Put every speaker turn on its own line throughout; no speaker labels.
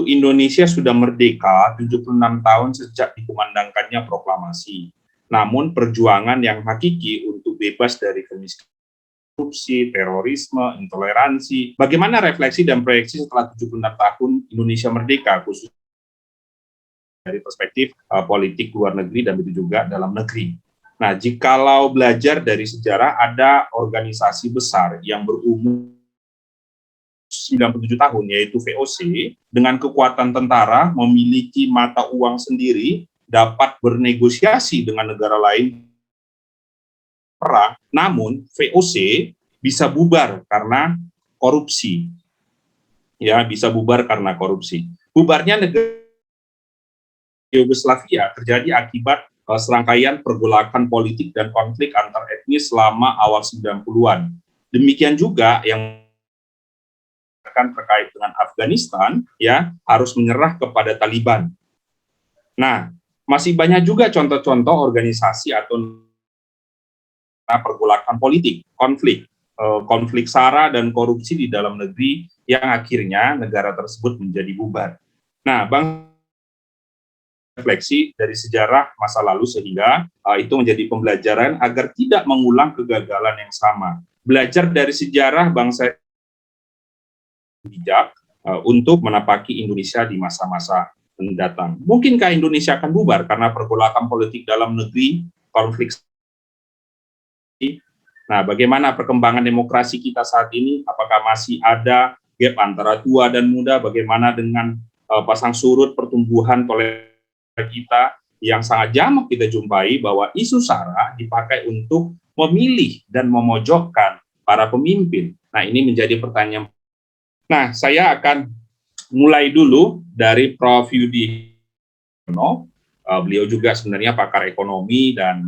Indonesia sudah merdeka 76 tahun sejak dikumandangkannya proklamasi. Namun perjuangan yang hakiki untuk bebas dari kemiskinan, korupsi, terorisme, intoleransi. Bagaimana refleksi dan proyeksi setelah 76 tahun Indonesia merdeka, khusus dari perspektif politik luar negeri dan begitu juga dalam negeri. Nah, jikalau belajar dari sejarah, ada organisasi besar yang berumur 97 tahun, yaitu VOC, dengan kekuatan tentara, memiliki mata uang sendiri, dapat bernegosiasi dengan negara lain perang, namun VOC bisa bubar karena korupsi. Ya, bisa bubar karena korupsi. Bubarnya negara Yugoslavia terjadi akibat serangkaian pergolakan politik dan konflik antar etnis selama awal 90-an. Demikian juga yang terkait dengan Afghanistan, ya, harus menyerah kepada Taliban. Nah, masih banyak juga contoh-contoh organisasi atau pergolakan politik, konflik SARA dan korupsi di dalam negeri yang akhirnya negara tersebut menjadi bubar. Nah, refleksi dari sejarah masa lalu sehingga itu menjadi pembelajaran agar tidak mengulang kegagalan yang sama. Belajar dari sejarah bangsa bijak untuk menapaki Indonesia di masa-masa mendatang. Mungkinkah Indonesia akan bubar karena pergolakan politik dalam negeri, konflik? Nah, bagaimana perkembangan demokrasi kita saat ini? Apakah masih ada gap antara tua dan muda? Bagaimana dengan pasang surut pertumbuhan toleransi kita yang sangat jamak kita jumpai bahwa isu SARA dipakai untuk memilih dan memojokkan para pemimpin. Nah, ini menjadi pertanyaan. Nah, saya akan mulai dulu dari Prof. Yudi. Beliau juga sebenarnya pakar ekonomi dan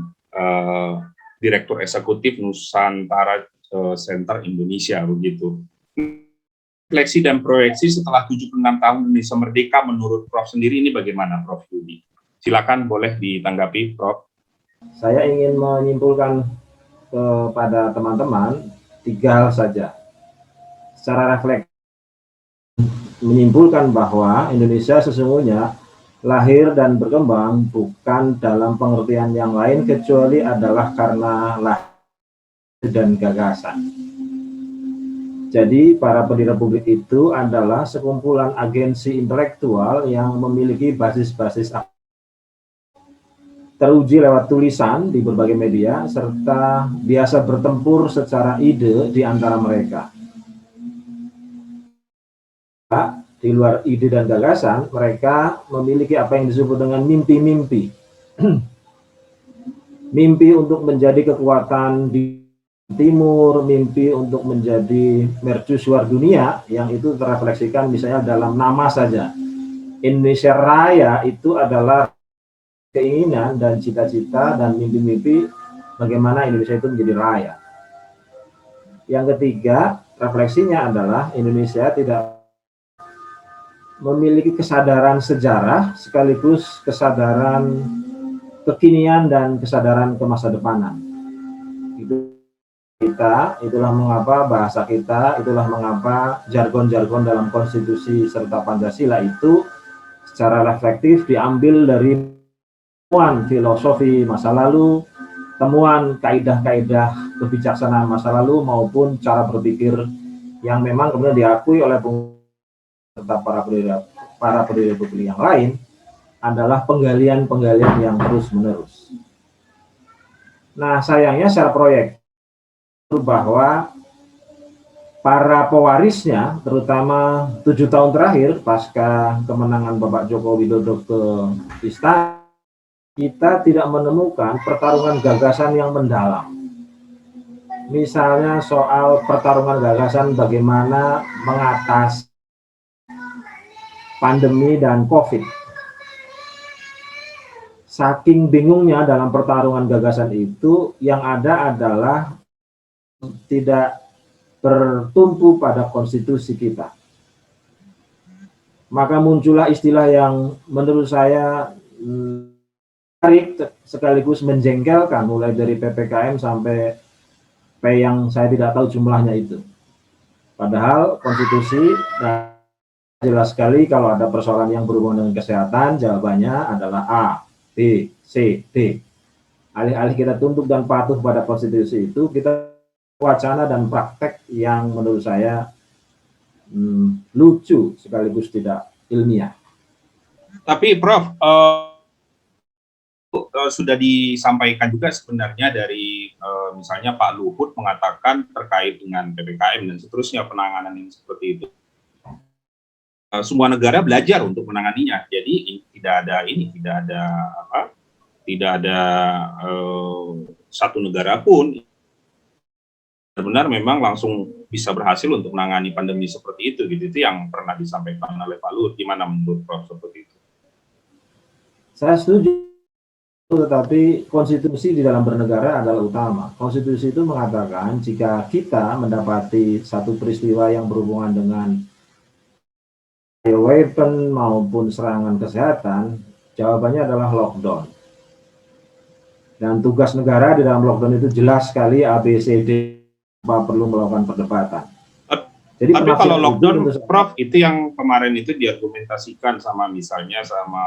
Direktur Eksekutif Nusantara Center Indonesia, begitu. Refleksi dan proyeksi setelah 76 tahun Indonesia merdeka menurut Prof. sendiri ini bagaimana, Prof. Yudi? Silakan, boleh ditanggapi, Prof.
Saya ingin menyimpulkan kepada teman-teman 3 hal saja. Secara refleks menyimpulkan bahwa Indonesia sesungguhnya lahir dan berkembang bukan dalam pengertian yang lain kecuali adalah karena lahir dan gagasan. Jadi para pendiri republik itu adalah sekumpulan agensi intelektual yang memiliki basis-basis teruji lewat tulisan di berbagai media serta biasa bertempur secara ide di antara mereka. Di luar ide dan gagasan, mereka memiliki apa yang disebut dengan mimpi-mimpi. Mimpi untuk menjadi kekuatan di timur, mimpi untuk menjadi mercusuar dunia, yang itu terrefleksikan misalnya dalam nama saja. Indonesia Raya itu adalah keinginan dan cita-cita dan mimpi-mimpi bagaimana Indonesia itu menjadi raya. Yang ketiga, refleksinya adalah Indonesia tidak memiliki kesadaran sejarah sekaligus kesadaran kekinian dan kesadaran ke masa depanan. Itulah mengapa bahasa kita, itulah mengapa jargon-jargon dalam konstitusi serta Pancasila itu secara reflektif diambil dari temuan filosofi masa lalu, temuan kaidah-kaidah kebijaksanaan masa lalu maupun cara berpikir yang memang kemudian diakui oleh serta para pendiri republik yang lain adalah penggalian-penggalian yang terus-menerus. Nah, sayangnya secara proyek bahwa para pewarisnya, terutama 7 tahun terakhir pasca kemenangan Bapak Joko Widodo ke istana, kita tidak menemukan pertarungan gagasan yang mendalam. Misalnya soal pertarungan gagasan bagaimana mengatasi pandemi dan COVID. Saking bingungnya dalam pertarungan gagasan itu, yang ada adalah tidak bertumpu pada konstitusi kita. Maka muncullah istilah yang menurut saya menarik sekaligus menjengkelkan, mulai dari PPKM sampai P yang saya tidak tahu jumlahnya itu. Padahal konstitusi jelas sekali kalau ada persoalan yang berhubungan dengan kesehatan, jawabannya adalah A, B, C, D. Alih-alih kita tunduk dan patuh pada konstitusi itu, kita wacana dan praktek yang menurut saya lucu sekaligus tidak ilmiah.
Tapi Prof, sudah disampaikan juga sebenarnya dari misalnya Pak Luhut mengatakan terkait dengan PPKM dan seterusnya penanganan yang seperti itu. Semua negara belajar untuk menanganinya. Jadi tidak ada satu negara pun benar memang langsung bisa berhasil untuk menangani pandemi seperti itu, gitu. Itu yang pernah disampaikan oleh Pak Luhut. Gimana menurut Prof seperti itu?
Saya setuju, tetapi konstitusi di dalam bernegara adalah utama. Konstitusi itu mengatakan jika kita mendapati satu peristiwa yang berhubungan dengan weapon maupun serangan kesehatan, jawabannya adalah lockdown. Dan tugas negara di dalam lockdown itu jelas sekali ABCD, apa perlu melakukan perdebatan.
Jadi tapi kalau lockdown, Prof, itu yang kemarin itu diargumentasikan sama misalnya sama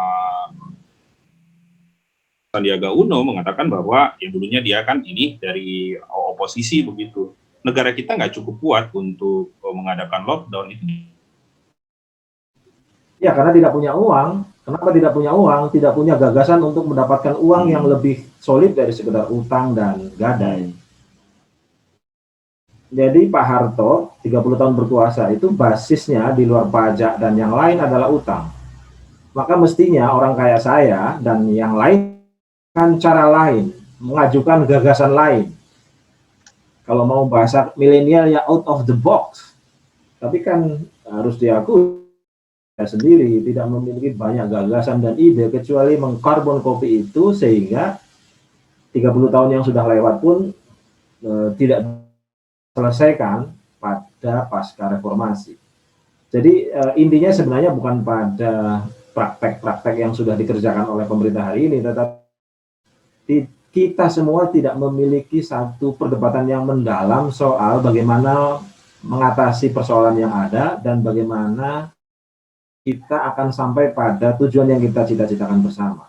Sandiaga Uno mengatakan bahwa yang dulunya dia kan ini dari oposisi begitu. Negara kita nggak cukup kuat untuk mengadakan lockdown itu.
Ya, karena tidak punya uang. Kenapa tidak punya uang? Tidak punya gagasan untuk mendapatkan uang yang lebih solid dari sekedar utang dan gadai. Jadi Pak Harto 30 tahun berkuasa itu basisnya di luar pajak dan yang lain adalah utang. Maka mestinya orang kaya saya dan yang lain kan cara lain, mengajukan gagasan lain. Kalau mau bahasa milenial ya out of the box. Tapi kan harus diakui sendiri tidak memiliki banyak gagasan dan ide kecuali mengkarbon kopi itu, sehingga 30 tahun yang sudah lewat pun tidak selesaikan pada pasca reformasi. Jadi intinya sebenarnya bukan pada praktek-praktek yang sudah dikerjakan oleh pemerintah hari ini, tetapi kita semua tidak memiliki satu perdebatan yang mendalam soal bagaimana mengatasi persoalan yang ada dan bagaimana kita akan sampai pada tujuan yang kita cita-citakan bersama.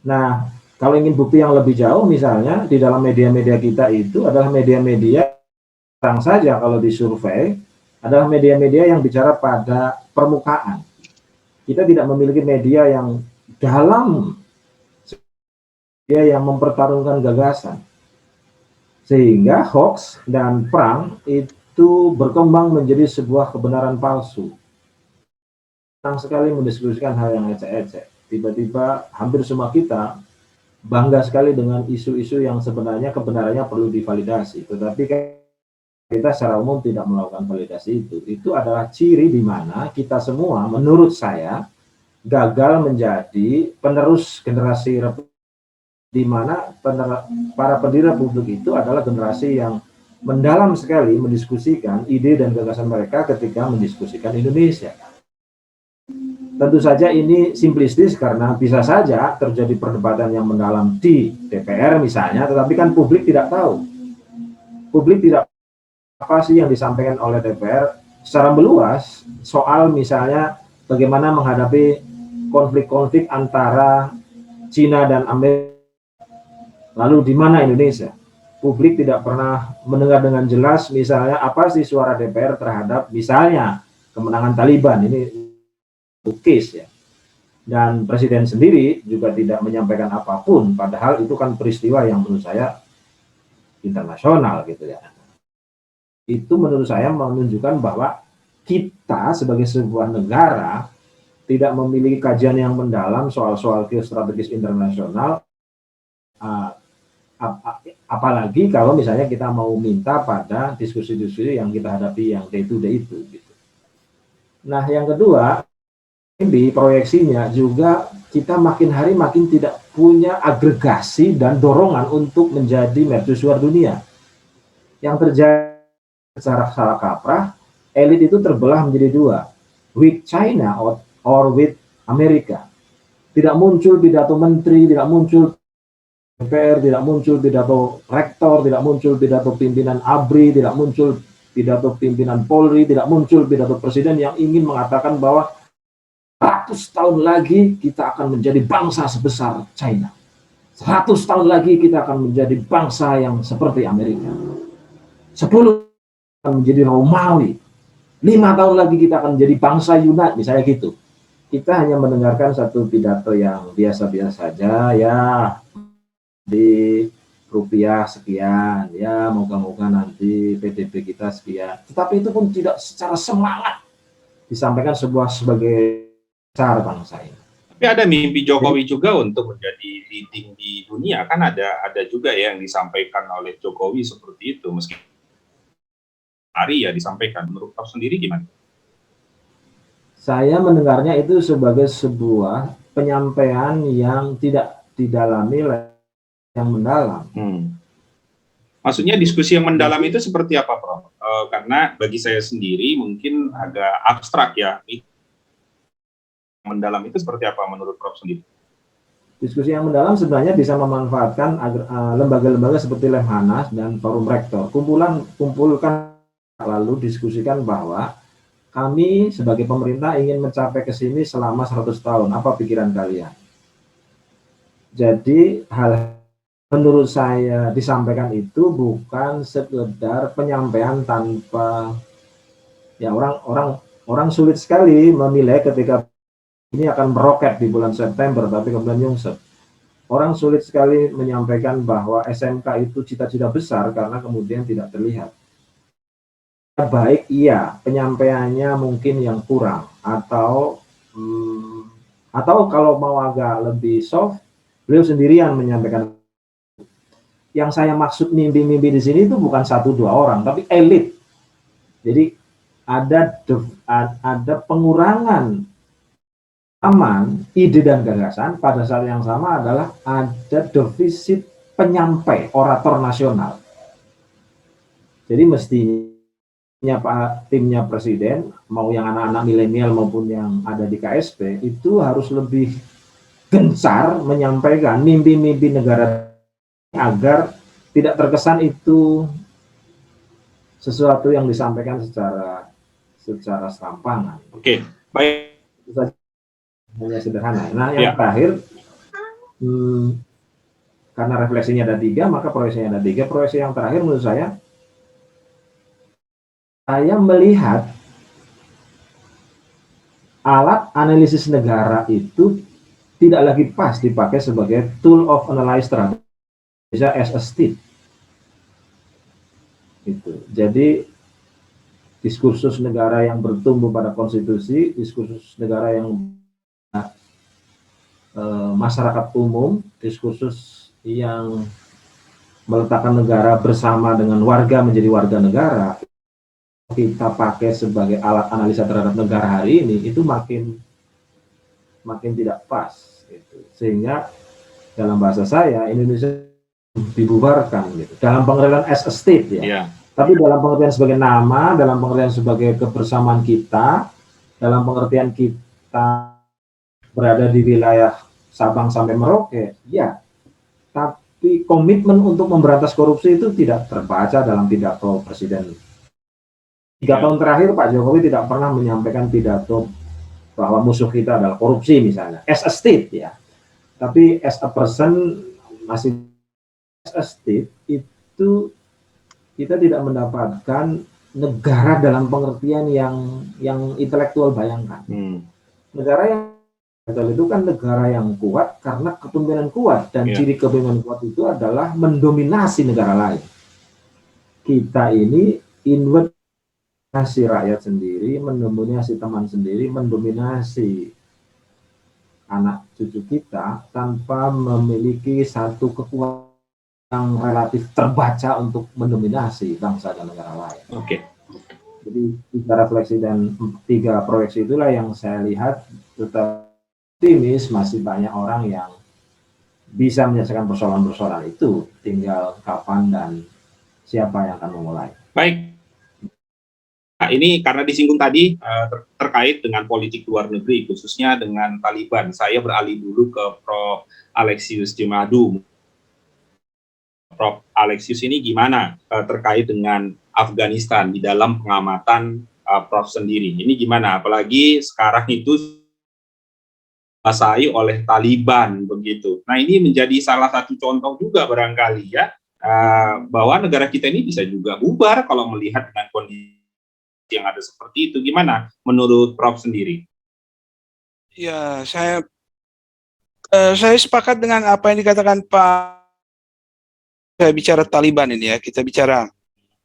Nah, kalau ingin bukti yang lebih jauh, misalnya di dalam media-media kita itu adalah media-media yang saja kalau disurvei adalah media-media yang bicara pada permukaan. Kita tidak memiliki media yang dalam, media yang mempertarungkan gagasan. Sehingga hoax dan perang itu berkembang menjadi sebuah kebenaran palsu. Senang sekali mendiskusikan hal yang ecek-ecek. Tiba-tiba hampir semua kita bangga sekali dengan isu-isu yang sebenarnya kebenarannya perlu divalidasi. Tetapi kita secara umum tidak melakukan validasi itu. Itu adalah ciri di mana kita semua, menurut saya, gagal menjadi penerus generasi republik, di mana para pendiri republik itu adalah generasi yang mendalam sekali mendiskusikan ide dan gagasan mereka ketika mendiskusikan Indonesia. Tentu saja ini simplistis karena bisa saja terjadi perdebatan yang mendalam di DPR misalnya, tetapi kan publik tidak tahu. Publik tidak apa sih yang disampaikan oleh DPR secara meluas soal misalnya bagaimana menghadapi konflik-konflik antara Cina dan Amerika. Lalu di mana Indonesia? Publik tidak pernah mendengar dengan jelas misalnya apa sih suara DPR terhadap misalnya kemenangan Taliban. Ini case ya. Dan presiden sendiri juga tidak menyampaikan apapun, padahal itu kan peristiwa yang menurut saya internasional gitu ya. Itu menurut saya menunjukkan bahwa kita sebagai sebuah negara tidak memiliki kajian yang mendalam soal-soal geostrategis internasional, apalagi kalau misalnya kita mau minta pada diskusi-diskusi yang kita hadapi yang day to day itu gitu. Nah, yang kedua, di proyeksinya juga kita makin hari makin tidak punya agregasi dan dorongan untuk menjadi mercusuar dunia. Yang terjadi secara salah kaprah, elit itu terbelah menjadi dua. with China or with Amerika. Tidak muncul pidato menteri, tidak muncul DPR, tidak muncul pidato rektor, tidak muncul pidato pimpinan ABRI, tidak muncul pidato pimpinan Polri, tidak muncul pidato presiden yang ingin mengatakan bahwa 100 tahun lagi kita akan menjadi bangsa sebesar China. 100 tahun lagi kita akan menjadi bangsa yang seperti Amerika. 10 akan menjadi Romawi. 5 tahun lagi kita akan menjadi bangsa Yunani, misalnya gitu. Kita hanya mendengarkan satu pidato yang biasa-biasa saja, ya di rupiah sekian, ya moga-moga nanti PDB kita sekian. Tetapi itu pun tidak secara semangat disampaikan sebagai besar bangsa ini.
Tapi ada mimpi Jokowi juga untuk menjadi leading di dunia, kan ada juga ya yang disampaikan oleh Jokowi seperti itu, meski hari ya disampaikan. Menurut Prof sendiri gimana?
Saya mendengarnya itu sebagai sebuah penyampaian yang tidak didalami yang mendalam.
Maksudnya diskusi yang mendalam itu seperti apa, Prof? Karena bagi saya sendiri mungkin agak abstrak ya. Mendalam itu seperti apa menurut Prof sendiri?
Diskusi yang mendalam sebenarnya bisa memanfaatkan lembaga-lembaga seperti Lemhanas dan Forum Rektor. Kumpulkan lalu diskusikan bahwa kami sebagai pemerintah ingin mencapai ke sini selama 100 tahun. Apa pikiran kalian? Jadi hal menurut saya disampaikan itu bukan sekedar penyampaian tanpa, ya orang sulit sekali menilai ketika ini akan meroket di bulan September tapi kemudian nyungsep. Orang sulit sekali menyampaikan bahwa SMK itu cita-cita besar karena kemudian tidak terlihat. Baik, iya, penyampaiannya mungkin yang kurang atau kalau mau agak lebih soft, beliau sendirian menyampaikan. Yang saya maksud mimpi-mimpi di sini itu bukan 1-2 orang, tapi elit. Jadi ada pengurangan aman ide dan gagasan, pada saat yang sama adalah ada defisit penyampai orator nasional. Jadi mestinya timnya presiden, mau yang anak-anak milenial maupun yang ada di KSP, itu harus lebih gencar menyampaikan mimpi-mimpi negara agar tidak terkesan itu sesuatu yang disampaikan secara serampangan.
Oke, baik.
Hanya sederhana. Nah, yang terakhir, karena refleksinya ada 3, maka proyeksinya ada 3. Proyeksi yang terakhir menurut saya melihat alat analisis negara itu tidak lagi pas dipakai sebagai tool of analysis terhadap bisa as a state. Itu. Jadi diskursus negara yang bertumbuh pada konstitusi, diskursus negara yang masyarakat umum, diskursus yang meletakkan negara bersama dengan warga menjadi warga negara, kita pakai sebagai alat analisa terhadap negara hari ini, itu makin tidak pas. Gitu. Sehingga dalam bahasa saya, Indonesia dibubarkan gitu. Dalam pengertian as a state ya. Yeah. Tapi dalam pengertian sebagai nama, dalam pengertian sebagai kebersamaan kita, dalam pengertian kita berada di wilayah Sabang sampai Merauke, ya. Tapi komitmen untuk memberantas korupsi itu tidak terbaca dalam pidato Presiden. 3 tahun terakhir Pak Jokowi tidak pernah menyampaikan pidato bahwa musuh kita adalah korupsi misalnya, as a state ya. Tapi as a person masih as a state itu kita tidak mendapatkan negara dalam pengertian yang intelektual bayangkan. Negara yang itu kan negara yang kuat karena kepemimpinan kuat dan ciri kepemimpinan kuat itu adalah mendominasi negara lain. Kita ini inward rakyat sendiri, mendominasi teman sendiri, mendominasi anak cucu kita tanpa memiliki satu kekuatan yang relatif terbaca untuk mendominasi bangsa dan negara lain.
Oke.
Jadi 3 refleksi dan 3 proyeksi itulah yang saya lihat tetap optimis, masih banyak orang yang bisa menyelesaikan persoalan-persoalan itu, tinggal kapan dan siapa yang akan memulai.
Baik. Nah, ini karena disinggung tadi terkait dengan politik luar negeri, khususnya dengan Taliban. Saya beralih dulu ke Prof. Alexius Jemadu. Prof. Alexius ini gimana terkait dengan Afghanistan di dalam pengamatan Prof sendiri? Ini gimana? Apalagi sekarang itu dikuasai oleh Taliban begitu. Nah, ini menjadi salah satu contoh juga barangkali ya, bahwa negara kita ini bisa juga bubar kalau melihat dengan kondisi yang ada seperti itu. Gimana menurut Prof sendiri?
Ya, saya sepakat dengan apa yang dikatakan Pak. Saya bicara Taliban ini ya, kita bicara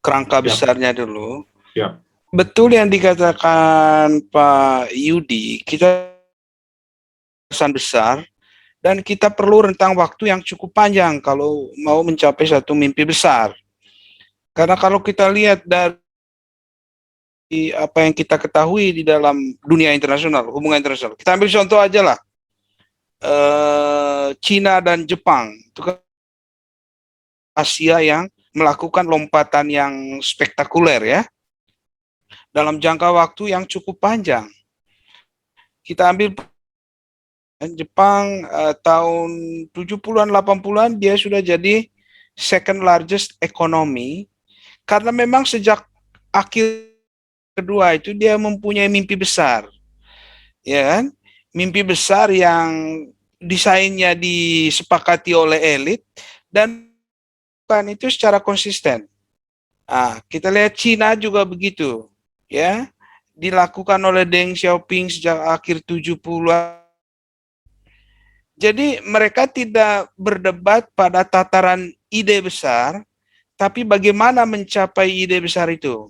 kerangka besarnya dulu.
Siap.
Betul yang dikatakan Pak Yudi, kita pesan besar dan kita perlu rentang waktu yang cukup panjang kalau mau mencapai satu mimpi besar. Karena kalau kita lihat dari apa yang kita ketahui di dalam dunia internasional, hubungan internasional, kita ambil contoh aja lah, Cina dan Jepang, itu kan Asia yang melakukan lompatan yang spektakuler ya, dalam jangka waktu yang cukup panjang. Kita ambil Jepang tahun 70-an, 80-an, dia sudah jadi second largest economy, karena memang sejak akhir kedua itu dia mempunyai mimpi besar, ya kan? Mimpi besar yang desainnya disepakati oleh elit dan bukan itu secara konsisten. Nah, kita lihat Cina juga begitu, ya, dilakukan oleh Deng Xiaoping sejak akhir 70-an. Jadi mereka tidak berdebat pada tataran ide besar, tapi bagaimana mencapai ide besar itu.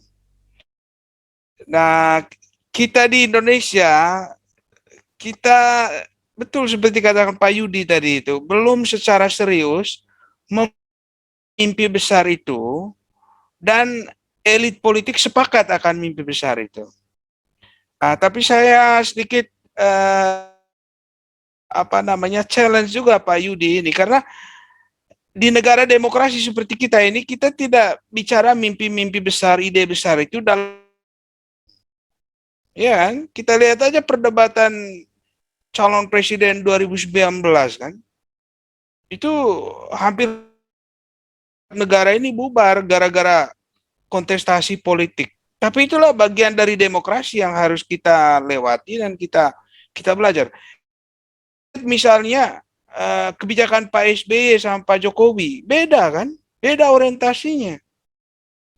Nah, kita di Indonesia, kita betul seperti katakan Pak Yudi tadi itu, belum secara serius mimpi besar itu, dan elit politik sepakat akan mimpi besar itu. Nah, tapi saya sedikit challenge juga Pak Yudi ini, karena di negara demokrasi seperti kita ini, kita tidak bicara mimpi-mimpi besar, ide besar itu dalam, ya kan? Kita lihat aja perdebatan calon presiden 2019 kan, itu hampir negara ini bubar gara-gara kontestasi politik. Tapi itulah bagian dari demokrasi yang harus kita lewati dan kita belajar. Misalnya kebijakan Pak SBY sama Pak Jokowi beda kan, beda orientasinya.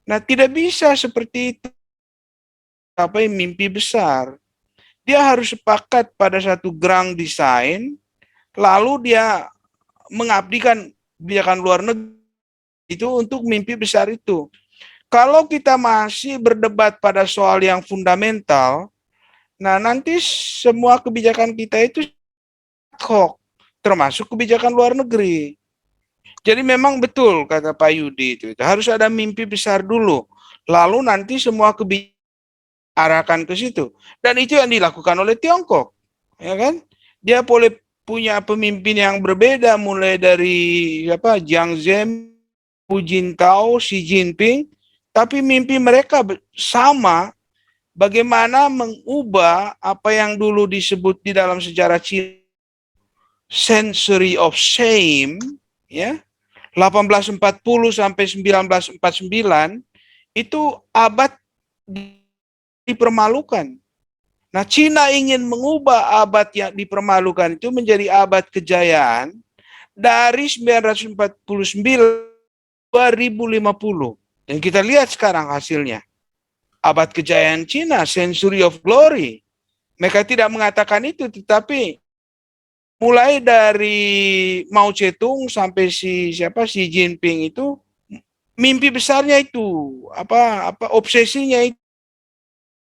Nah, tidak bisa seperti itu. Apa mimpi besar? Dia harus sepakat pada satu grand design, lalu dia mengabdikan kebijakan luar negeri itu untuk mimpi besar itu. Kalau kita masih berdebat pada soal yang fundamental, nah nanti semua kebijakan kita itu ad hoc, termasuk kebijakan luar negeri. Jadi memang betul kata Pak Yudi itu harus ada mimpi besar dulu, lalu nanti semua kebijakan arahkan ke situ. Dan itu yang dilakukan oleh Tiongkok, ya kan? Dia boleh punya pemimpin yang berbeda, mulai dari Jiang Zemin, Hu Jintao, Xi Jinping, tapi mimpi mereka sama, bagaimana mengubah apa yang dulu disebut di dalam sejarah Cina century of shame, ya, 1840 sampai 1949 itu abad dipermalukan. Nah, Cina ingin mengubah abad yang dipermalukan itu menjadi abad kejayaan dari 1949 2050. Dan kita lihat sekarang hasilnya. Abad kejayaan Cina, century of glory. Mereka tidak mengatakan itu, tetapi mulai dari Mao Zedong sampai Xi Jinping itu mimpi besarnya itu, obsesinya itu.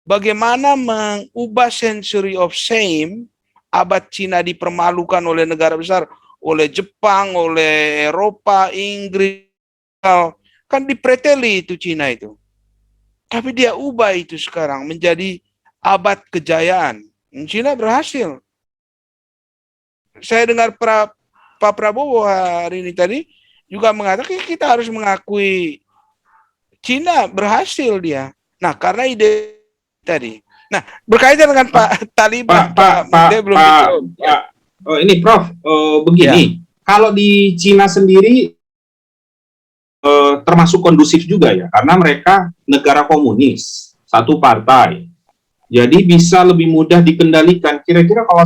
Bagaimana mengubah century of shame, abad Cina dipermalukan oleh negara besar, oleh Jepang, oleh Eropa, Inggris, kan dipreteli itu Cina itu. Tapi dia ubah itu sekarang menjadi abad kejayaan. Cina berhasil. Saya dengar Pak Prabowo hari ini tadi juga mengatakan kita harus mengakui Cina berhasil dia. Nah, karena ide tadi. Nah, berkaitan dengan Pak Taliban,
Pak
Munte belum dijawab. Ya.
oh ini Prof, begini, kalau di Cina sendiri termasuk kondusif juga ya, karena mereka negara komunis, satu partai, jadi bisa lebih mudah dikendalikan. Kira-kira kalau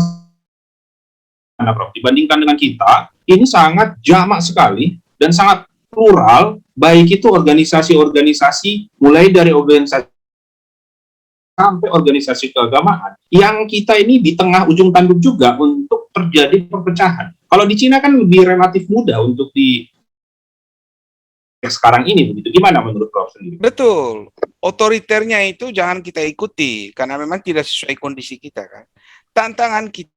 mana Prof, dibandingkan dengan kita, ini sangat jamak sekali dan sangat plural, baik itu organisasi-organisasi, mulai dari organisasi sampai organisasi keagamaan, yang kita ini di tengah ujung tanduk juga untuk terjadi perpecahan. Kalau di Cina kan lebih relatif mudah untuk di sekarang ini begitu. Gimana menurut Prof sendiri?
Betul. Otoriternya itu jangan kita ikuti karena memang tidak sesuai kondisi kita kan. Tantangan kita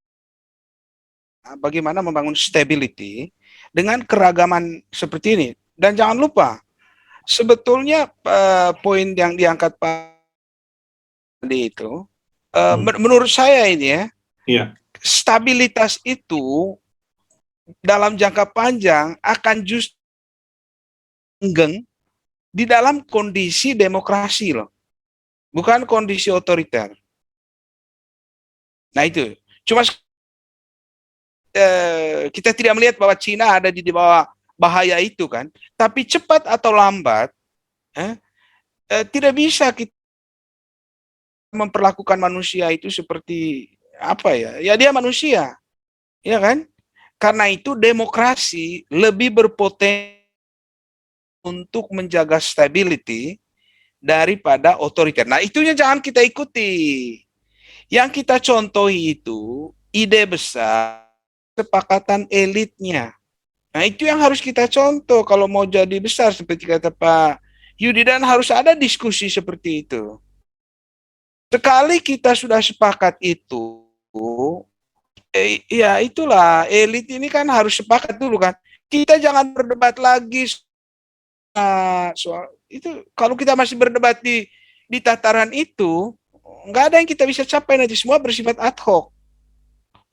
bagaimana membangun stability dengan keragaman seperti ini. Dan jangan lupa, sebetulnya poin yang diangkat Pak Andi itu, menurut saya ini ya, stabilitas itu dalam jangka panjang akan justru langgeng di dalam kondisi demokrasi loh, bukan kondisi otoriter. Nah itu, cuma kita tidak melihat bahwa Cina ada di bawah bahaya itu kan, tapi cepat atau lambat tidak bisa kita memperlakukan manusia itu seperti apa ya? Ya dia manusia, ya kan? Karena itu demokrasi lebih berpotensi untuk menjaga stability daripada otoriter. Nah, itunya jangan kita ikuti. Yang kita contohi itu ide besar, kesepakatan elitnya. Nah, itu yang harus kita contoh kalau mau jadi besar seperti kata Pak Yudi, dan harus ada diskusi seperti itu. Sekali kita sudah sepakat itu, ya itulah elit ini kan harus sepakat dulu kan. Kita jangan berdebat lagi soal itu. Kalau kita masih berdebat di tataran itu, nggak ada yang kita bisa capai, nanti semua bersifat ad hoc.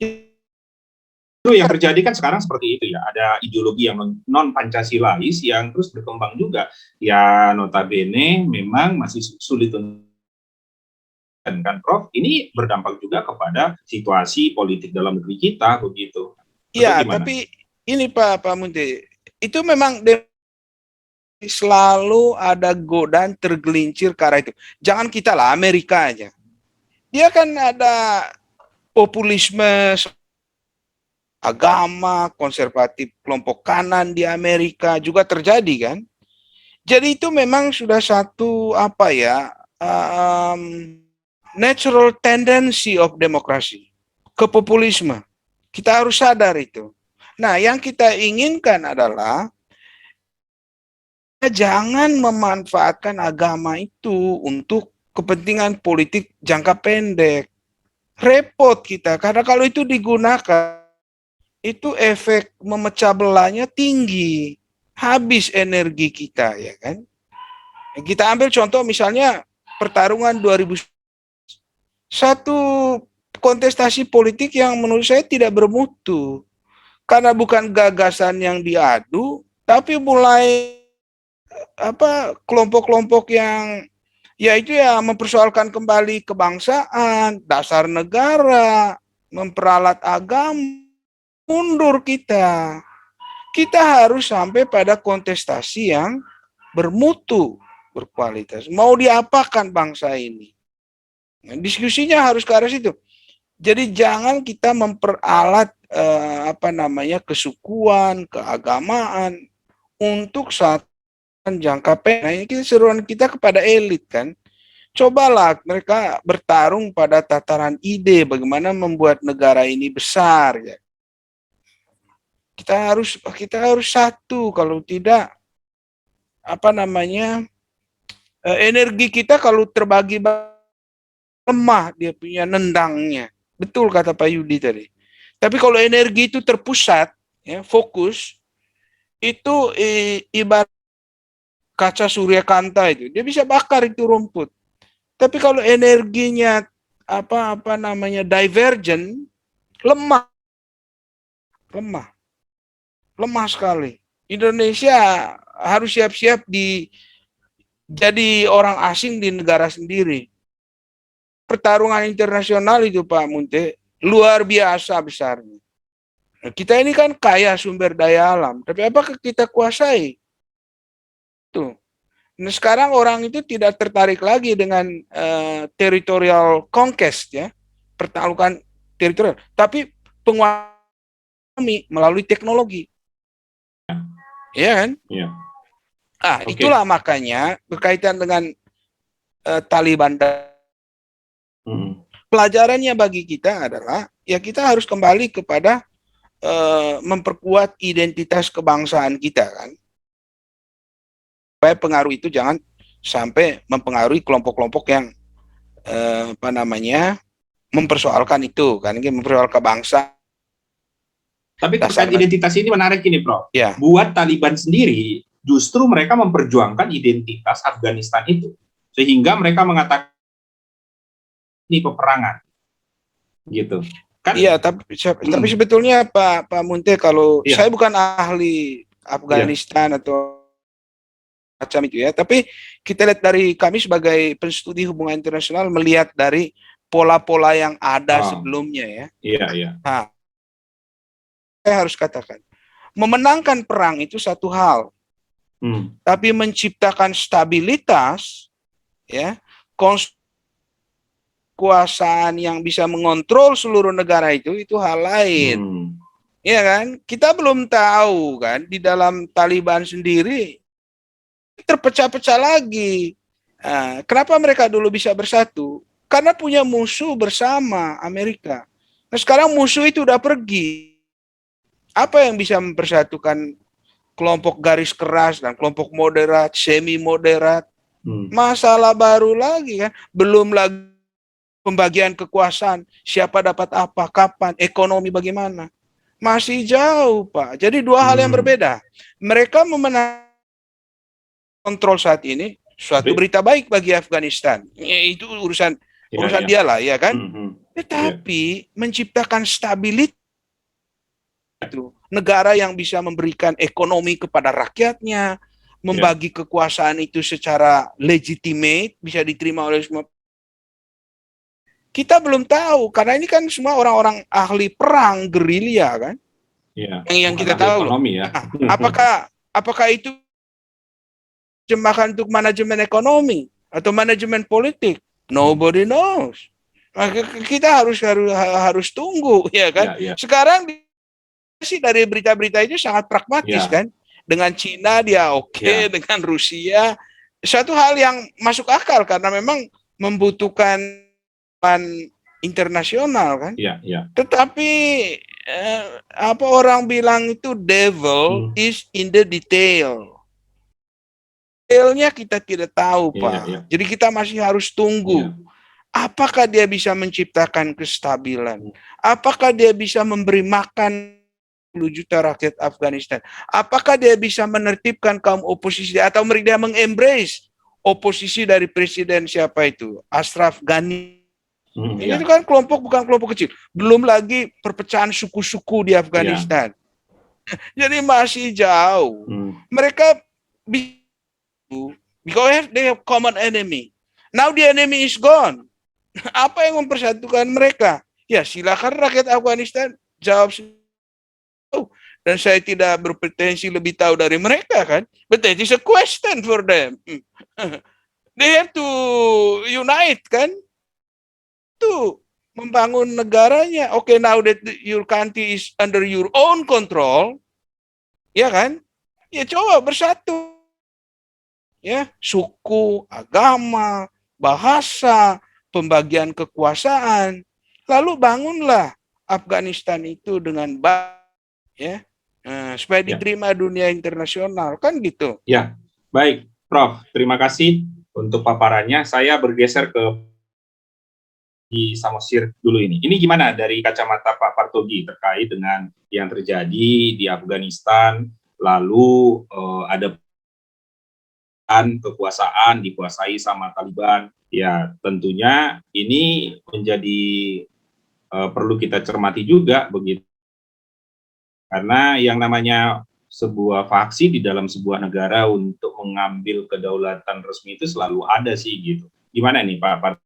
Itu yang terjadi kan sekarang seperti itu ya, ada ideologi yang non Pancasilais yang terus berkembang juga ya, notabene memang masih sulit kan Prof, ini berdampak juga kepada situasi politik dalam negeri kita begitu.
Iya, tapi ini Pak Munte, itu memang selalu ada godaan tergelincir ke arah itu. Jangan kita lah, Amerika aja. Dia kan ada populisme agama, konservatif, kelompok kanan di Amerika juga terjadi kan. Jadi itu memang sudah satu apa ya, natural tendency of demokrasi, ke populisme. Kita harus sadar itu. Nah, yang kita inginkan adalah jangan memanfaatkan agama itu untuk kepentingan politik jangka pendek. Repot kita, karena kalau itu digunakan, itu efek memecah belahnya tinggi. Habis energi kita, ya kan? Kita ambil contoh misalnya pertarungan 2000, satu kontestasi politik yang menurut saya tidak bermutu. Karena bukan gagasan yang diadu, tapi mulai kelompok-kelompok yang yaitu ya mempersoalkan kembali kebangsaan, dasar negara, memperalat agama, mundur kita. Kita harus sampai pada kontestasi yang bermutu, berkualitas. Mau diapakan bangsa ini? Nah, diskusinya harus ke arah situ. Jadi jangan kita memperalat kesukuan, keagamaan untuk saat jangka pendek. Nah, ini seruan kita kepada elit kan. Cobalah mereka bertarung pada tataran ide bagaimana membuat negara ini besar ya. Kita harus satu, kalau tidak energi kita kalau terbagi lemah dia punya nendangnya. Betul kata Pak Yudi tadi. Tapi kalau energi itu terpusat, ya, fokus, itu ibarat kaca suryakanta itu, dia bisa bakar itu rumput. Tapi kalau energinya divergen, lemah sekali. Indonesia harus siap-siap jadi orang asing di negara sendiri. pertarungan internasional itu Pak Munte luar biasa besarnya. Nah, kita ini kan kaya sumber daya alam, tapi apakah kita kuasai? Tuh. Nah, sekarang orang itu tidak tertarik lagi dengan territorial conquest ya, pertaruhan teritorial, tapi penguasaan melalui teknologi. Iya kan?
Iya.
Itulah makanya berkaitan dengan Taliban. Pelajarannya bagi kita adalah ya kita harus kembali kepada memperkuat identitas kebangsaan kita kan. Supaya pengaruh itu jangan sampai mempengaruhi kelompok-kelompok yang mempersoalkan itu kan, mempersoalkan bangsa.
Tapi terkait identitas ini menarik ini, Prof.
Ya.
Buat Taliban sendiri, justru mereka memperjuangkan identitas Afghanistan itu, sehingga mereka mengatakan ini peperangan, gitu. Kan?
Iya, tapi sebetulnya Pak Munte, kalau saya bukan ahli Afghanistan atau macam itu ya, tapi kita lihat dari kami sebagai penstudi hubungan internasional melihat dari pola-pola yang ada sebelumnya ya.
Iya.
Nah, saya harus katakan, memenangkan perang itu satu hal, tapi menciptakan stabilitas, ya, kekuasaan yang bisa mengontrol seluruh negara itu hal lain, ya kan? Kita belum tahu kan di dalam Taliban sendiri terpecah-pecah lagi. Nah, kenapa mereka dulu bisa bersatu? Karena punya musuh bersama Amerika. Nah, sekarang musuh itu udah pergi. Apa yang bisa mempersatukan kelompok garis keras dan kelompok moderat, semi moderat? Masalah baru lagi kan. Belum lagi pembagian kekuasaan, siapa dapat apa, kapan, ekonomi bagaimana. Masih jauh, Pak. Jadi dua hal yang berbeda. Mereka memenang kontrol saat ini, suatu berita baik bagi Afghanistan. Itu urusan dia lah, ya kan? Tetapi menciptakan stabilitas itu negara yang bisa memberikan ekonomi kepada rakyatnya, membagi kekuasaan itu secara legitimate, bisa diterima oleh semua. Kita belum tahu karena ini kan semua orang-orang ahli perang gerilya kan? Yang kita tahu.
Ekonomi, ya.
Nah, apakah itu terjemahkan untuk manajemen ekonomi atau manajemen politik? Nobody knows. Maka kita harus tunggu, ya kan? Sekarang sih dari berita-berita itu sangat pragmatis kan? Dengan Cina dia dengan Rusia satu hal yang masuk akal karena memang membutuhkan internasional kan? Tetapi apa orang bilang itu devil is in the detail. Detailnya kita tidak tahu, Pak. Jadi kita masih harus tunggu. Apakah dia bisa menciptakan kestabilan? Apakah dia bisa memberi makan 10 juta rakyat Afghanistan? Apakah dia bisa menertibkan kaum oposisi atau dia mengembrace oposisi dari presiden siapa itu? Ashraf Ghani. Itu kan bukan kelompok kecil. Belum lagi perpecahan suku-suku di Afghanistan. Jadi masih jauh. Mereka because they have common enemy. Now the enemy is gone. Apa yang mempersatukan mereka? Ya silakan rakyat Afghanistan jawab. Dan saya tidak berpretensi lebih tahu dari mereka kan. But that is a question for them. They have to unite kan. Itu membangun negaranya. Okay, now that your country is under your own control, ya kan? Ya coba bersatu. Ya, suku, agama, bahasa, pembagian kekuasaan. Lalu bangunlah Afghanistan itu dengan baik, ya. Supaya diterima dunia internasional, kan gitu.
Ya, baik, Prof. Terima kasih untuk paparannya. Saya bergeser ke di Samosir dulu ini. Ini gimana dari kacamata Pak Partogi terkait dengan yang terjadi di Afghanistan, lalu ada kekuasaan dikuasai sama Taliban. Ya, tentunya ini menjadi perlu kita cermati juga begitu. Karena yang namanya sebuah faksi di dalam sebuah negara untuk mengambil kedaulatan resmi itu selalu ada sih gitu. Gimana nih Pak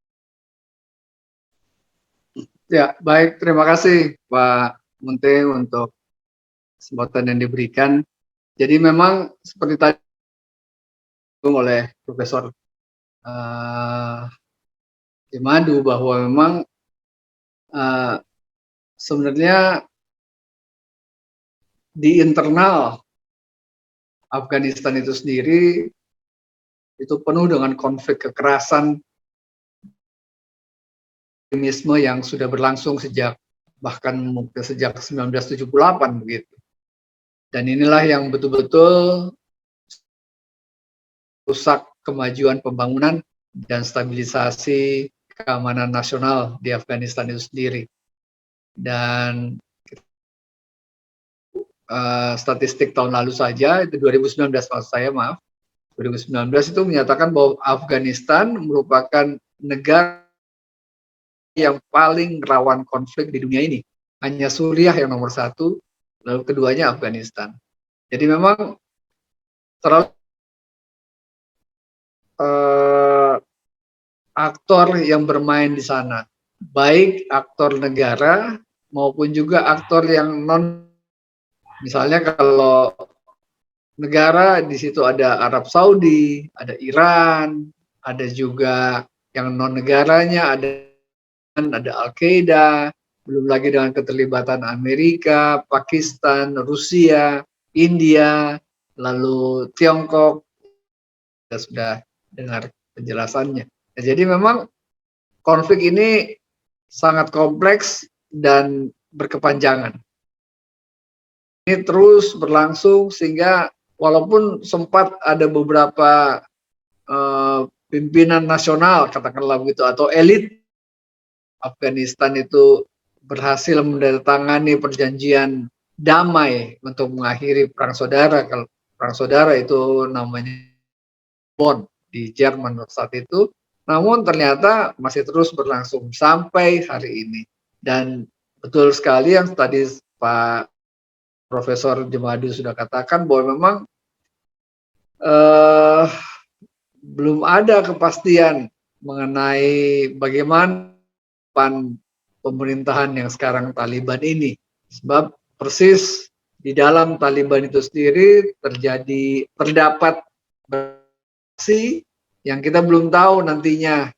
Ya, baik. Terima kasih Pak Munte untuk kesempatan yang diberikan. Jadi memang seperti tadi oleh Profesor Imadu bahwa memang sebenarnya di internal Afghanistan itu sendiri itu penuh dengan konflik kekerasan, ekstremisme yang sudah berlangsung bahkan mungkin sejak 1978 begitu. Dan inilah yang betul-betul rusak kemajuan pembangunan dan stabilisasi keamanan nasional di Afghanistan itu sendiri. Dan statistik tahun lalu saja, itu 2019 maksud saya, maaf. 2019 itu menyatakan bahwa Afghanistan merupakan negara yang paling rawan konflik di dunia ini. Hanya Suriah yang nomor 1, lalu keduanya Afghanistan. Jadi memang terlalu aktor yang bermain di sana, baik aktor negara maupun juga aktor yang non. Misalnya kalau negara di situ ada Arab Saudi, ada Iran, ada juga yang non negaranya, ada Al-Qaeda, belum lagi dengan keterlibatan Amerika, Pakistan, Rusia, India, lalu Tiongkok. Kita sudah dengar penjelasannya. Nah, jadi memang konflik ini sangat kompleks dan berkepanjangan. Ini terus berlangsung sehingga walaupun sempat ada beberapa pimpinan nasional, katakanlah begitu, atau elit Afghanistan itu berhasil menandatangani perjanjian damai untuk mengakhiri perang saudara. Kalau perang saudara itu namanya Bonn di Jerman saat itu. Namun ternyata masih terus berlangsung sampai hari ini. Dan betul sekali yang tadi Pak Profesor Jemadu sudah katakan bahwa memang belum ada kepastian mengenai bagaimana pemerintahan yang sekarang Taliban ini. Sebab persis di dalam Taliban itu sendiri terdapat aksi yang kita belum tahu nantinya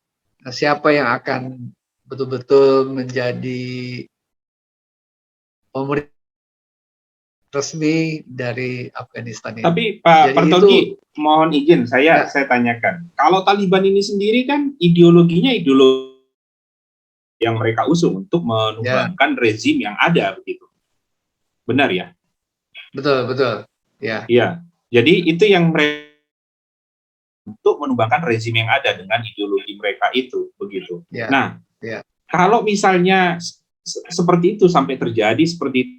siapa yang akan betul-betul menjadi pemerintah resmi dari Afghanistan ini.
Tapi Pak
Jadi
Partogi, mohon izin saya tanyakan. Kalau Taliban ini sendiri kan ideologinya ideologi yang mereka usung untuk menumbangkan rezim yang ada begitu. Benar ya?
Betul. Ya.
Iya. Jadi itu yang mereka untuk menumbangkan rezim yang ada dengan ideologi mereka itu begitu.
Ya.
Nah, kalau misalnya seperti itu sampai terjadi seperti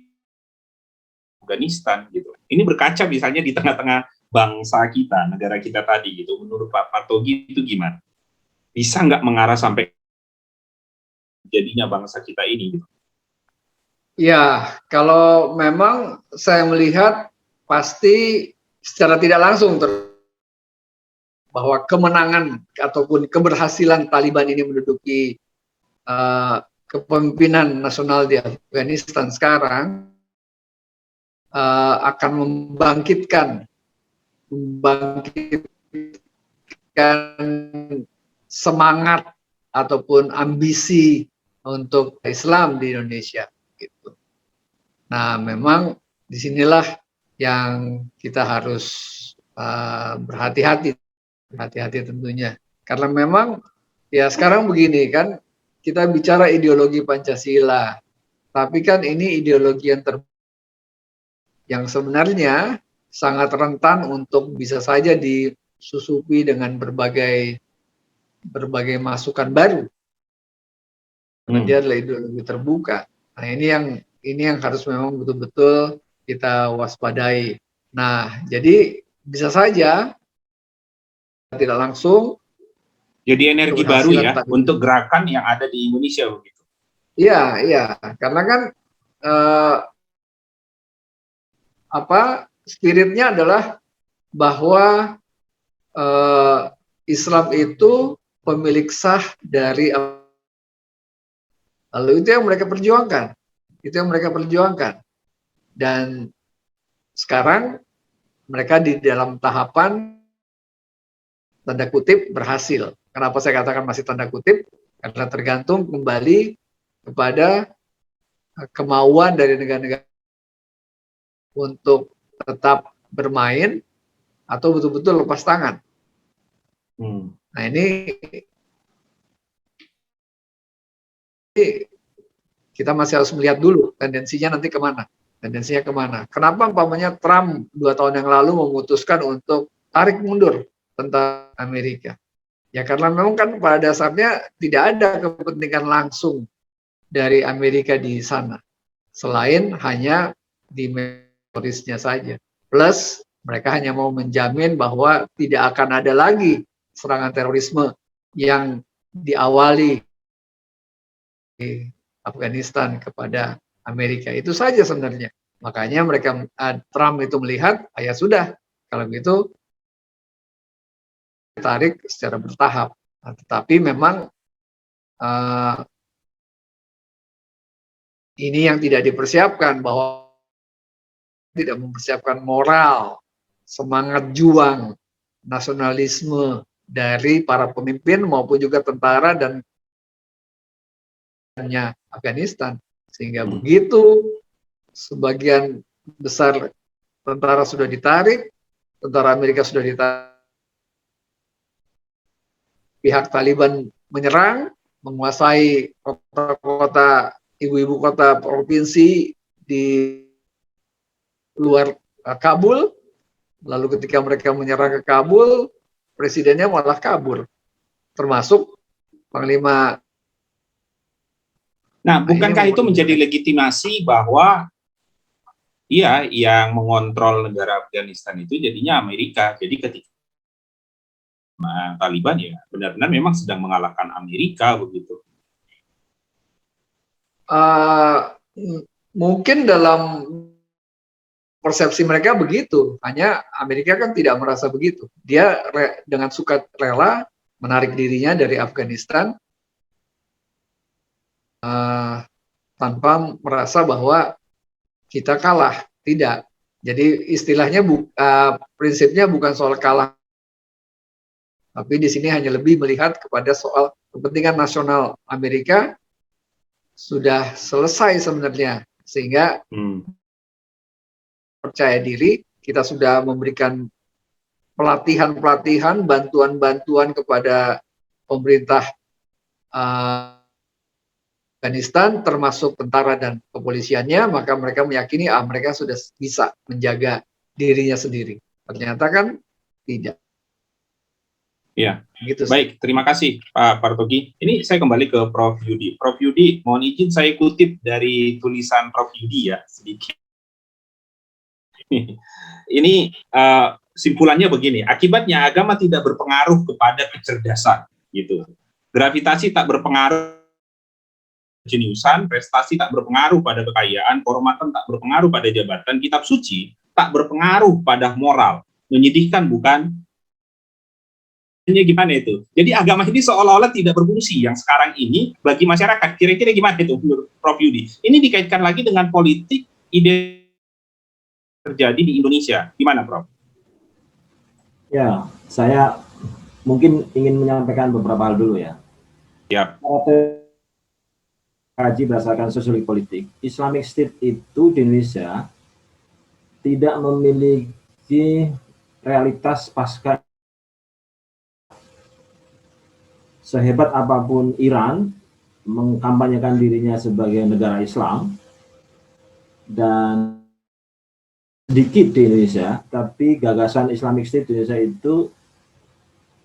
Afghanistan gitu. Ini berkaca misalnya di tengah-tengah bangsa kita, negara kita tadi gitu. Menurut Pak Partogi itu gimana? Bisa nggak mengarah sampai jadinya bangsa kita ini gitu?
Ya, kalau memang saya melihat pasti secara tidak langsung bahwa kemenangan ataupun keberhasilan Taliban ini menduduki kepemimpinan nasional di Afghanistan sekarang akan membangkitkan semangat ataupun ambisi untuk Islam di Indonesia gitu. Nah, memang disinilah yang kita harus berhati-hati tentunya, karena memang ya sekarang begini kan, kita bicara ideologi Pancasila, tapi kan ini ideologi yang sebenarnya sangat rentan untuk bisa saja disusupi dengan berbagai masukan baru. Dia adalah ideologi terbuka. Nah, ini yang harus memang betul-betul kita waspadai. Nah, jadi bisa saja tidak langsung
jadi energi baru ya untuk gerakan yang ada di Indonesia begitu.
Iya, karena kan spiritnya adalah bahwa Islam itu pemilik sah dari Lalu itu yang mereka perjuangkan. Itu yang mereka perjuangkan. Dan sekarang mereka di dalam tahapan tanda kutip berhasil. Kenapa saya katakan masih tanda kutip? Karena tergantung kembali kepada kemauan dari negara-negara untuk tetap bermain atau betul-betul lepas tangan. Nah ini kita masih harus melihat dulu tendensinya nanti kemana. Tendensinya kemana. Kenapa umpamanya Trump 2 tahun yang lalu memutuskan untuk tarik mundur tentang Amerika? Ya karena memang kan pada dasarnya tidak ada kepentingan langsung dari Amerika di sana. Selain hanya di terorisnya saja. Plus mereka hanya mau menjamin bahwa tidak akan ada lagi serangan terorisme yang diawali di Afghanistan kepada Amerika. Itu saja sebenarnya. Makanya mereka Trump itu melihat, ya sudah, kalau gitu ditarik secara bertahap. Nah, tetapi memang ini yang tidak dipersiapkan, bahwa tidak mempersiapkan moral, semangat juang, nasionalisme dari para pemimpin maupun juga tentara dan Afghanistan. Sehingga begitu sebagian besar tentara sudah ditarik, tentara Amerika sudah ditarik, pihak Taliban menyerang, menguasai kota-kota, ibu-ibu kota provinsi di luar Kabul. Lalu ketika mereka menyerang ke Kabul, presidennya malah kabur, termasuk Panglima.
Nah, bukankah itu menjadi legitimasi bahwa iya, yang mengontrol negara Afghanistan itu jadinya Amerika. Jadi ketika Taliban ya benar-benar memang sedang mengalahkan Amerika begitu.
Mungkin dalam persepsi mereka begitu, hanya Amerika kan tidak merasa begitu. Dia dengan sukarela menarik dirinya dari Afghanistan tanpa merasa bahwa kita kalah, tidak. Jadi istilahnya prinsipnya bukan soal kalah, tapi di sini hanya lebih melihat kepada soal kepentingan nasional Amerika sudah selesai sebenarnya, sehingga percaya diri, kita sudah memberikan pelatihan-pelatihan, bantuan-bantuan kepada pemerintah Afghanistan, termasuk tentara dan kepolisiannya, maka mereka meyakini mereka sudah bisa menjaga dirinya sendiri. Ternyata kan tidak.
Ya,
gitu.
Baik, terima kasih Pak Partogi. Ini saya kembali ke Prof. Yudi. Prof. Yudi, mohon izin saya kutip dari tulisan Prof. Yudi ya, sedikit. Ini simpulannya begini, akibatnya agama tidak berpengaruh kepada kecerdasan, gitu. Gravitasi tak berpengaruh jeniusan, prestasi tak berpengaruh pada kekayaan, kehormatan tak berpengaruh pada jabatan, kitab suci tak berpengaruh pada moral. Menyedihkan bukan? Gimana itu? Jadi agama ini seolah-olah tidak berfungsi yang sekarang ini bagi masyarakat. Kira-kira gimana itu menurut Prof. Yudi? Ini dikaitkan lagi dengan politik ide terjadi di Indonesia. Gimana, Prof?
Ya, saya mungkin ingin menyampaikan beberapa hal dulu ya.
Ya.
Kaji berdasarkan sosiologi politik, Islamic State itu di Indonesia tidak memiliki realitas pasca. Sehebat apapun Iran mengkampanyekan dirinya sebagai negara Islam dan sedikit di Indonesia, tapi gagasan Islamic State di Indonesia itu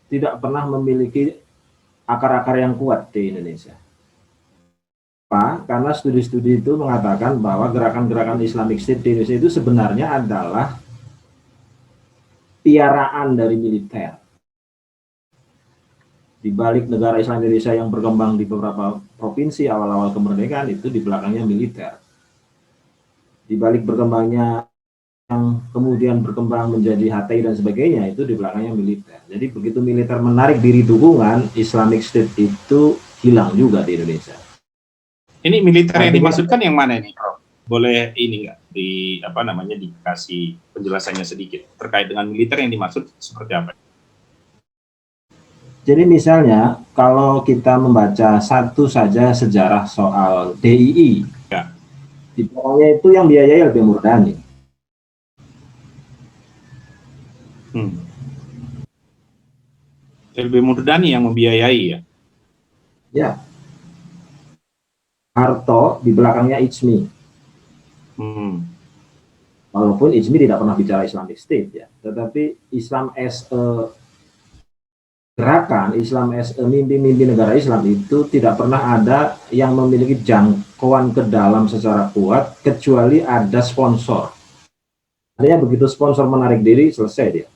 tidak pernah memiliki akar-akar yang kuat di Indonesia. Karena studi-studi itu mengatakan bahwa gerakan-gerakan Islamic State di Indonesia itu sebenarnya adalah piaraan dari militer. Di balik negara Islam Indonesia yang berkembang di beberapa provinsi awal-awal kemerdekaan itu di belakangnya militer. Di balik berkembangnya yang kemudian berkembang menjadi HTI dan sebagainya itu di belakangnya militer. Jadi begitu militer menarik diri dukungan, Islamic State itu hilang juga di Indonesia.
Ini militer yang
Artinya-
dimaksudkan yang mana ini, Prof? Boleh ini nggak dikasih penjelasannya sedikit terkait dengan militer yang dimaksud seperti apa?
Jadi misalnya kalau kita membaca satu saja sejarah soal DII,
Ya.
di bawahnya itu yang biayai LB Murdani.
LB Murdani yang membiayai ya?
Ya. Harto di belakangnya Ijmi. Walaupun Ijmi tidak pernah bicara Islamic State ya, tetapi Islam as a gerakan, Islam as a mimpi-mimpi negara Islam itu tidak pernah ada yang memiliki jangkauan ke dalam secara kuat kecuali ada sponsor. Artinya begitu sponsor menarik diri, selesai dia.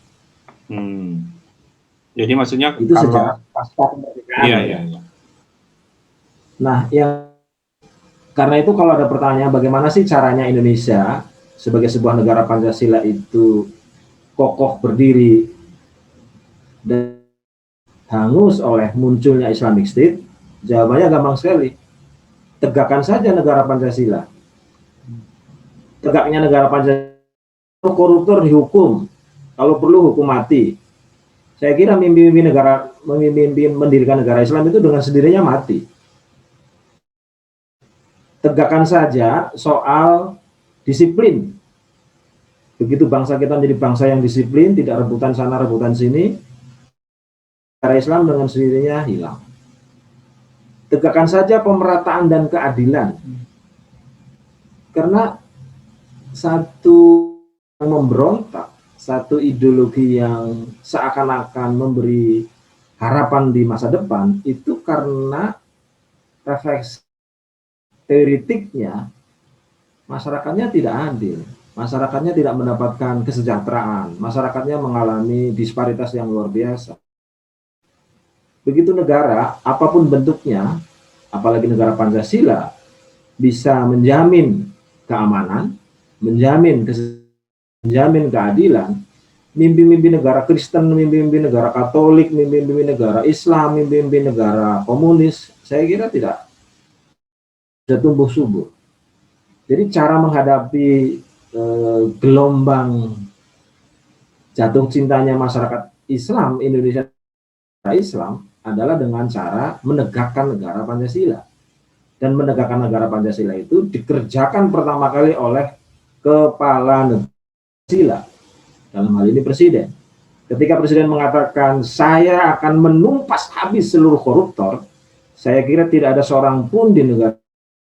Jadi maksudnya
itu sejarah pasca kemerdekaan.
Iya.
Nah, karena itu kalau ada pertanyaan bagaimana sih caranya Indonesia sebagai sebuah negara Pancasila itu kokoh berdiri dan hangus oleh munculnya Islamic State, jawabannya gampang sekali. Tegakkan saja negara Pancasila. Tegaknya negara Pancasila, koruptor dihukum, kalau perlu hukum mati. Saya kira mimpi-mimpi mendirikan negara Islam itu dengan sendirinya mati. Tegakkan saja soal disiplin. Begitu bangsa kita menjadi bangsa yang disiplin, tidak rebutan sana rebutan sini, negara Islam dengan sendirinya hilang. Tegakkan saja pemerataan dan keadilan. Karena satu yang memberontak, satu ideologi yang seakan-akan memberi harapan di masa depan, itu karena refleksi teoritiknya masyarakatnya tidak adil, masyarakatnya tidak mendapatkan kesejahteraan, masyarakatnya mengalami disparitas yang luar biasa. Begitu negara, apapun bentuknya, apalagi negara Pancasila, bisa menjamin keamanan, menjamin keadilan, mimpi-mimpi negara Kristen, mimpi-mimpi negara Katolik, mimpi-mimpi negara Islam, mimpi-mimpi negara komunis, saya kira tidak bisa tumbuh subur. Jadi cara menghadapi gelombang jatuh cintanya masyarakat Islam, Indonesia Islam, adalah dengan cara menegakkan negara Pancasila. Dan menegakkan negara Pancasila itu dikerjakan pertama kali oleh kepala negara Pancasila, dalam hal ini presiden. Ketika presiden mengatakan saya akan menumpas habis seluruh koruptor, saya kira tidak ada seorang pun di negara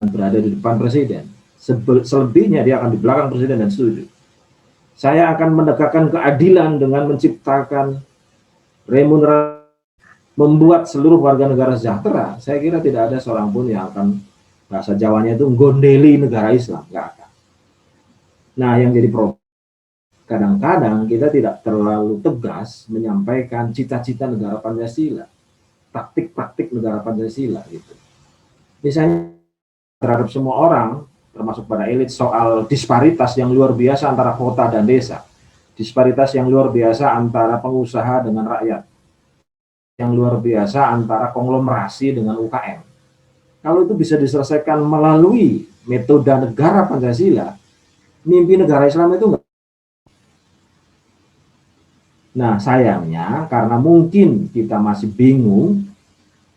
yang berada di depan presiden. Selebihnya dia akan di belakang presiden dan setuju. Saya akan menegakkan keadilan dengan menciptakan remunerasi, membuat seluruh warga negara sejahtera. Saya kira tidak ada seorang pun yang akan, bahasa Jawanya itu, gondeli negara Islam, nggak akan. Nah, yang jadi problem, kadang-kadang kita tidak terlalu tegas menyampaikan cita-cita negara Pancasila, praktik-praktik negara Pancasila gitu. Misalnya terhadap semua orang, termasuk pada elit, soal disparitas yang luar biasa antara kota dan desa, disparitas yang luar biasa antara pengusaha dengan rakyat, yang luar biasa antara konglomerasi dengan UKM. Kalau itu bisa diselesaikan melalui metode negara Pancasila, mimpi negara Islam itu enggak. Nah, sayangnya karena mungkin kita masih bingung,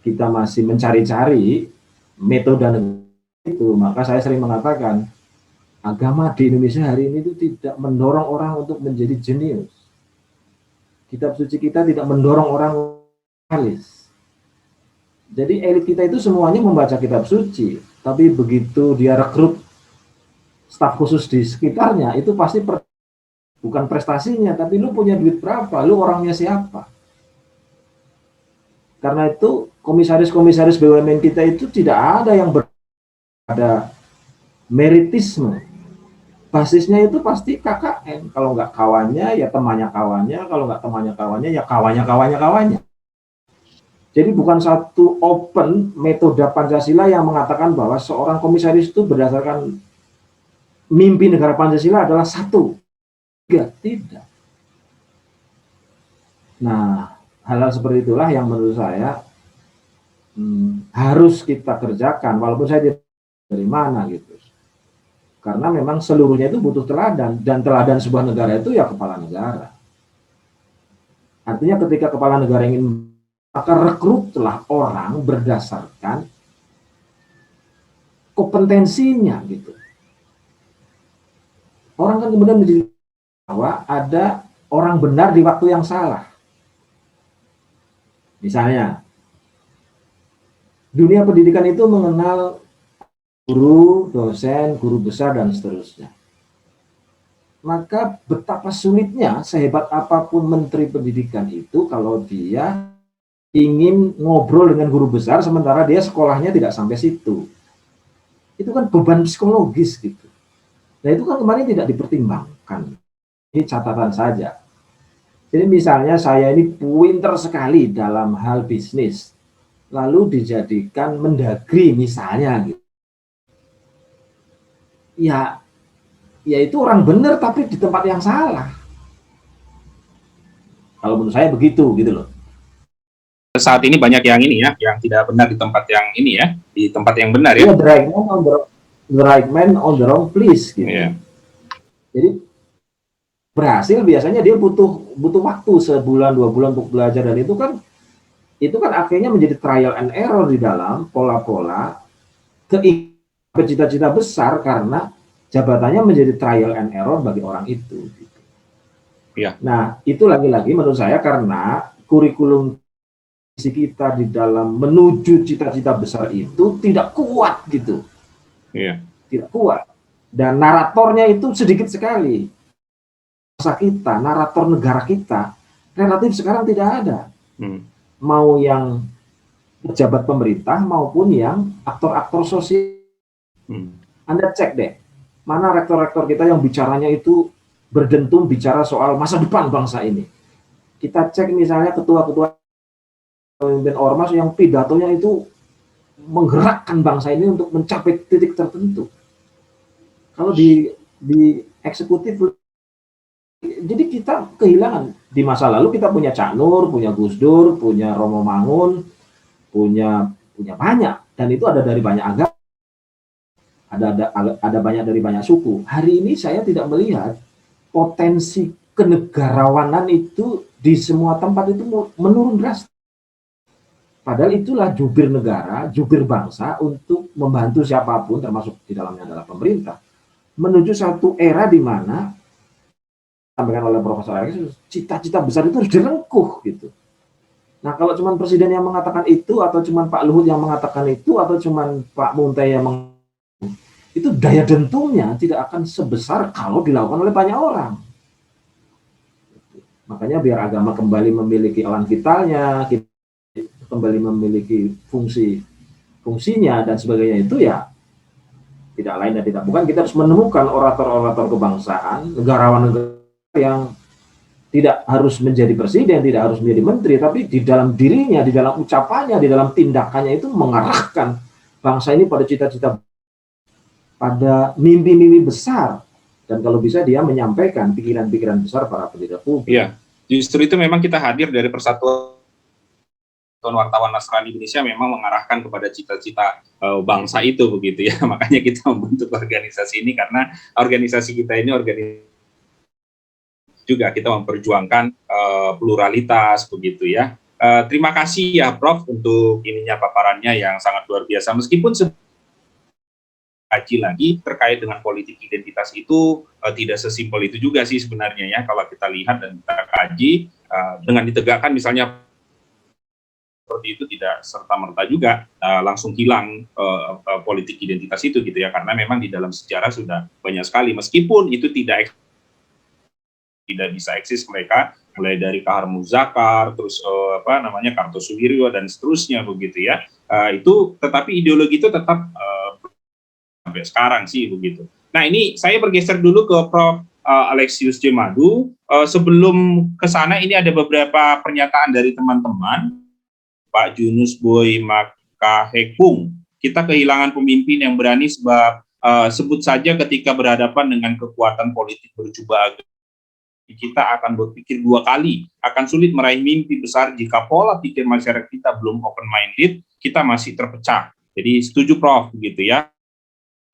kita masih mencari-cari metode itu, maka saya sering mengatakan agama di Indonesia hari ini itu tidak mendorong orang untuk menjadi jenius. Kitab suci kita tidak mendorong orang alis. Jadi elit kita itu semuanya membaca kitab suci, tapi begitu dia rekrut staf khusus di sekitarnya, itu pasti bukan prestasinya, tapi lu punya duit berapa, lu orangnya siapa. Karena itu komisaris-komisaris BUMN kita itu tidak ada yang ada meritisme. Basisnya itu pasti KKN. Kalau nggak kawannya, ya temannya kawannya. Kalau nggak temannya kawannya, ya kawannya. Jadi bukan satu open metode Pancasila yang mengatakan bahwa seorang komisaris itu berdasarkan mimpi negara Pancasila adalah satu. Tidak. Nah, hal-hal seperti itulah yang menurut saya harus kita kerjakan. Walaupun saya dari mana gitu. Karena memang seluruhnya itu butuh teladan, dan teladan sebuah negara itu ya kepala negara. Artinya ketika kepala negara ingin, maka rekrutlah orang berdasarkan kompetensinya gitu. Orang kan kemudian menjadi bahwa ada orang benar di waktu yang salah. Misalnya, dunia pendidikan itu mengenal guru, dosen, guru besar, dan seterusnya. Maka betapa sulitnya, sehebat apapun menteri pendidikan itu, kalau dia ingin ngobrol dengan guru besar, sementara dia sekolahnya tidak sampai situ. Itu kan beban psikologis gitu. Nah itu kan kemarin tidak dipertimbangkan. Ini catatan saja. Jadi misalnya saya ini pinter sekali dalam hal bisnis, lalu dijadikan mendagri misalnya gitu. Ya itu orang benar tapi di tempat yang salah. Kalau menurut saya begitu gitu loh.
Saat ini banyak yang ini ya, yang tidak benar di tempat yang ini ya, di tempat yang benar ya.
The right man on the wrong place gitu. Yeah. Jadi berhasil biasanya dia butuh waktu sebulan 2 bulan untuk belajar, dan itu kan akhirnya menjadi trial and error di dalam pola-pola cita-cita besar, karena jabatannya menjadi trial and error bagi orang itu. Gitu.
Ya.
Nah, itu lagi-lagi menurut saya karena kurikulum kita di dalam menuju cita-cita besar itu tidak kuat gitu.
Iya.
Tidak kuat. Dan naratornya itu sedikit sekali. Masa kita, narator negara kita, relatif sekarang tidak ada. Mau yang pejabat pemerintah maupun yang aktor-aktor sosial. Anda cek deh. Mana rektor-rektor kita yang bicaranya itu berdentum bicara soal masa depan bangsa ini. Kita cek misalnya ketua-ketua pemimpin ormas yang pidatonya itu menggerakkan bangsa ini untuk mencapai titik tertentu. Kalau di eksekutif, jadi kita kehilangan. Di masa lalu kita punya Cak Nur, punya Gus Dur, punya Romo Mangun, punya banyak, dan itu ada dari banyak agama. Ada banyak dari banyak suku. Hari ini saya tidak melihat potensi kenegarawanan itu di semua tempat itu menurun drastis. Padahal itulah jubir negara, jubir bangsa untuk membantu siapapun, termasuk di dalamnya adalah pemerintah, menuju satu era di mana, sampaikan oleh Profesor Alex, cita-cita besar itu harus direngkuh gitu. Nah kalau cuma presiden yang mengatakan itu, atau cuma Pak Luhut yang mengatakan itu, atau cuma Pak Muntai yang itu daya dentungnya tidak akan sebesar kalau dilakukan oleh banyak orang. Makanya biar agama kembali memiliki elan vitalnya, kembali memiliki fungsinya dan sebagainya, itu ya tidak lain dan tidak bukan kita harus menemukan orator-orator kebangsaan, negarawan-negarawan yang tidak harus menjadi presiden, tidak harus menjadi menteri, tapi di dalam dirinya, di dalam ucapannya, di dalam tindakannya itu mengarahkan bangsa ini pada cita-cita, pada mimpi-mimpi besar, dan kalau bisa dia menyampaikan pikiran-pikiran besar para pendidik publik.
Iya, justru itu memang kita hadir dari Persatuan Wartawan Nasrani Indonesia memang mengarahkan kepada cita-cita bangsa itu begitu ya. Makanya kita membentuk organisasi ini, karena organisasi kita ini juga kita memperjuangkan pluralitas begitu ya. Terima kasih ya Prof untuk ininya paparannya yang sangat luar biasa. Meskipun kaji lagi terkait dengan politik identitas itu tidak sesimpel itu juga sih sebenarnya ya, kalau kita lihat dan kita kaji dengan ditegakkan misalnya seperti itu tidak serta-merta juga langsung hilang politik identitas itu gitu ya, karena memang di dalam sejarah sudah banyak sekali, meskipun itu tidak bisa eksis mereka, mulai dari Kahar Muzakar, terus Kartosuwiryo dan seterusnya begitu ya, itu tetapi ideologi itu tetap sampai sekarang sih begitu. Nah ini saya bergeser dulu ke Prof. Alexius J. Madu. Sebelum ke sana ini ada beberapa pernyataan dari teman-teman. Pak Junus Boy Makahekung, kita kehilangan pemimpin yang berani sebab sebut saja ketika berhadapan dengan kekuatan politik berjubah agama, kita akan berpikir 2 kali, akan sulit meraih mimpi besar jika pola pikir masyarakat kita belum open minded, kita masih terpecah. Jadi setuju Prof gitu ya.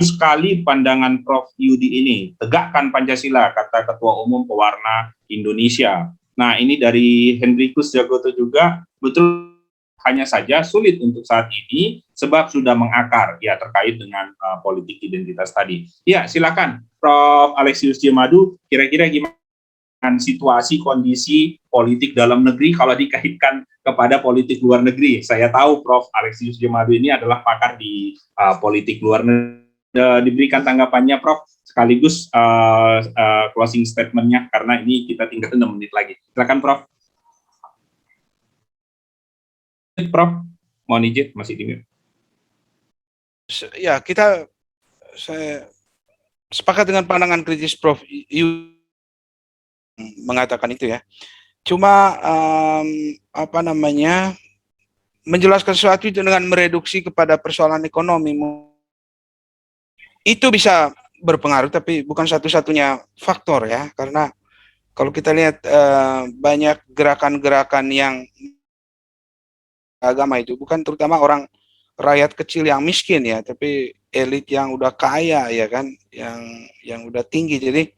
sekali pandangan Prof. Yudi ini. Tegakkan Pancasila, kata Ketua Umum Pewarna Indonesia. Nah, ini dari Hendrikus Jagoto juga, betul, hanya saja sulit untuk saat ini sebab sudah mengakar ya terkait dengan politik identitas tadi. Ya, silakan Prof. Alexius Jemadu, kira-kira gimana situasi kondisi politik dalam negeri kalau dikaitkan kepada politik luar negeri. Saya tahu Prof. Alexius Jemadu ini adalah pakar di politik luar negeri. Diberikan tanggapannya Prof, sekaligus closing statement-nya karena ini kita tinggal 6 menit lagi. Silakan Prof. Prof, mohon izin masih di mute.
Ya, saya sepakat dengan pandangan kritis Prof. Yu mengatakan itu ya. Cuma menjelaskan sesuatu itu dengan mereduksi kepada persoalan ekonomi itu bisa berpengaruh, tapi bukan satu-satunya faktor ya, karena kalau kita lihat banyak gerakan-gerakan yang agama itu bukan terutama orang rakyat kecil yang miskin ya, tapi elit yang udah kaya ya kan, yang udah tinggi. Jadi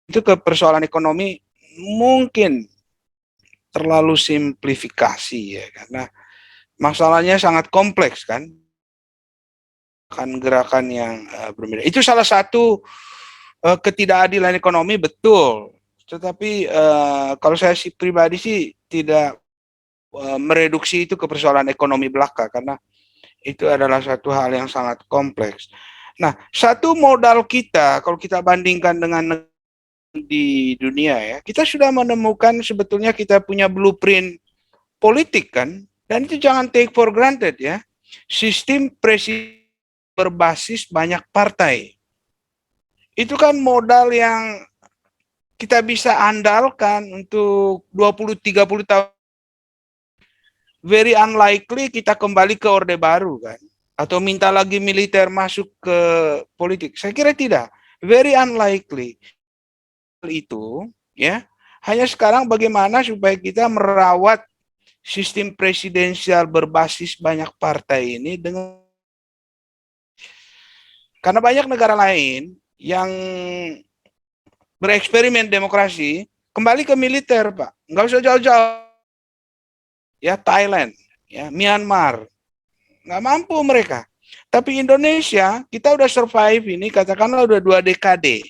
itu ke persoalan ekonomi mungkin terlalu simplifikasi ya, karena masalahnya sangat kompleks kan gerakan yang berbeda. Itu salah satu ketidakadilan ekonomi, betul. Tetapi kalau saya pribadi sih tidak mereduksi itu ke persoalan ekonomi belaka, karena itu adalah satu hal yang sangat kompleks. Nah, satu modal kita kalau kita bandingkan dengan di dunia ya, kita sudah menemukan sebetulnya kita punya blueprint politik kan, dan itu jangan take for granted ya. Sistem presiden berbasis banyak partai. Itu kan modal yang kita bisa andalkan untuk 20-30 tahun. Very unlikely kita kembali ke Orde Baru kan, atau minta lagi militer masuk ke politik. Saya kira tidak. Very unlikely. Itu ya, hanya sekarang bagaimana supaya kita merawat sistem presidensial berbasis banyak partai ini dengan, karena banyak negara lain yang bereksperimen demokrasi kembali ke militer, Pak. Nggak usah jauh-jauh. Ya, Thailand, ya, Myanmar. Nggak mampu mereka. Tapi Indonesia, kita udah survive ini, katakanlah udah 2 dekade.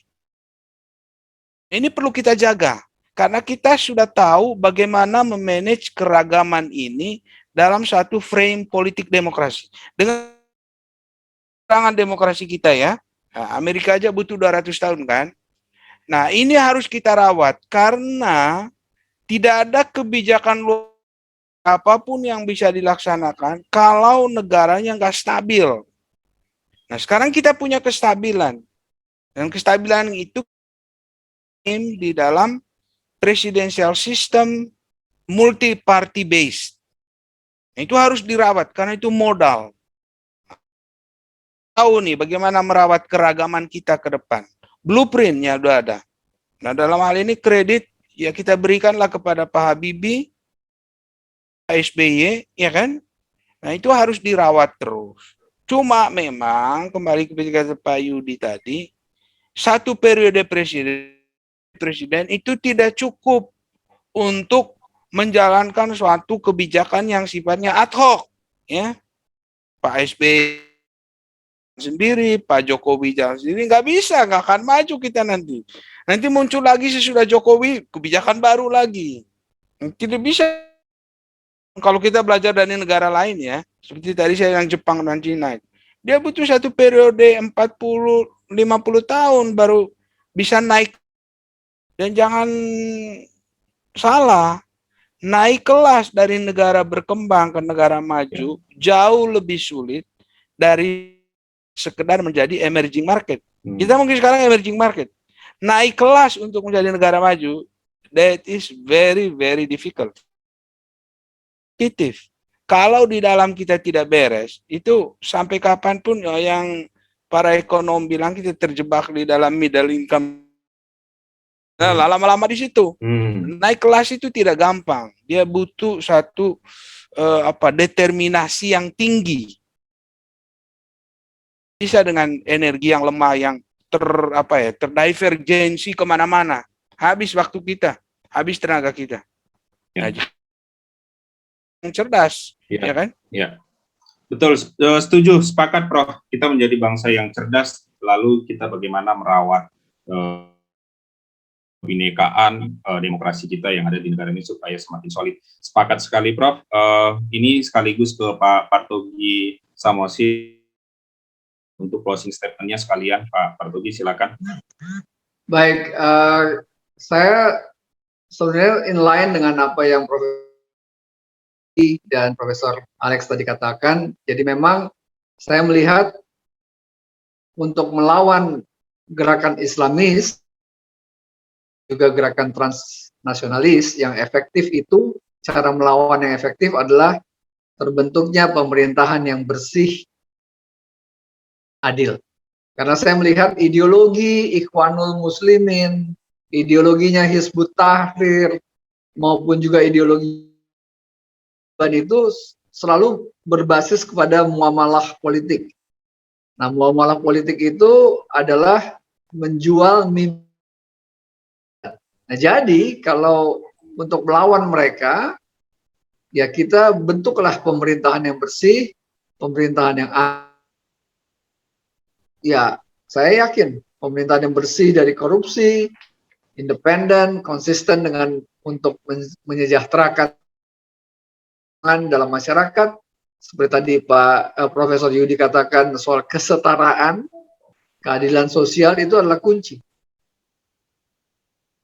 Ini perlu kita jaga. Karena kita sudah tahu bagaimana memanage keragaman ini dalam satu frame politik demokrasi. Dengan tangan demokrasi kita ya, nah, Amerika aja butuh 200 tahun kan. Nah, ini harus kita rawat karena tidak ada kebijakan apapun yang bisa dilaksanakan kalau negaranya nggak stabil. Nah, sekarang kita punya kestabilan. Dan kestabilan itu di dalam presidensial system multi-party based. Nah, itu harus dirawat karena itu modal. Tahu nih bagaimana merawat keragaman kita ke depan. Blueprintnya udah ada. Nah, dalam hal ini kredit ya kita berikanlah kepada Pak Habibie, Pak SBY, ya kan? Nah, itu harus dirawat terus. Cuma memang kembali ke kata Pak Yudi tadi, satu periode presiden itu tidak cukup untuk menjalankan suatu kebijakan yang sifatnya ad hoc, ya. Pak SBY sendiri, Pak Jokowi jalan sendiri, nggak bisa, nggak akan maju kita nanti. Nanti muncul lagi sesudah Jokowi, kebijakan baru lagi. Tidak bisa. Kalau kita belajar dari negara lain ya, seperti tadi saya yang Jepang dan Cina, dia butuh satu periode 40-50 tahun baru bisa naik. Dan jangan salah, naik kelas dari negara berkembang ke negara maju jauh lebih sulit dari sekedar menjadi emerging market. Kita mungkin sekarang emerging market. Naik kelas untuk menjadi negara maju, that is very, very difficult. Kalau di dalam kita tidak beres, itu sampai kapanpun yang para ekonom bilang kita terjebak di dalam middle income. Nah, lama-lama di situ. Naik kelas itu tidak gampang. Dia butuh satu determinasi yang tinggi. bisa dengan energi yang lemah yang terdivergensi kemana-mana. Habis waktu kita, habis tenaga kita.
Ya.
Nah, yang cerdas,
Ya.
ya kan?
Ya, betul. Setuju, sepakat, Prof. Kita menjadi bangsa yang cerdas, lalu kita bagaimana merawat kebinekaan demokrasi kita yang ada di negara ini supaya semakin solid. Sepakat sekali, Prof. Ini sekaligus ke Pak Partogi Samosi untuk closing statement-nya sekalian. Pak Partogi, silakan.
Baik, saya sebenarnya inline dengan apa yang Profesor dan Profesor Alex tadi katakan. Jadi memang saya melihat untuk melawan gerakan Islamis, juga gerakan transnasionalis yang efektif itu, cara melawan yang efektif adalah terbentuknya pemerintahan yang bersih, adil. Karena saya melihat ideologi Ikhwanul Muslimin, ideologinya Hizbut Tahrir, maupun juga ideologi itu selalu berbasis kepada muamalah politik. Nah, muamalah politik itu adalah menjual mimpi. Nah, jadi kalau untuk melawan mereka, ya kita bentuklah pemerintahan yang bersih, pemerintahan yang ya saya yakin pemerintahan yang bersih dari korupsi, independen, konsisten dengan untuk menyejahterakan dalam masyarakat. Seperti tadi Pak Profesor Yudi katakan soal kesetaraan, keadilan sosial itu adalah kunci.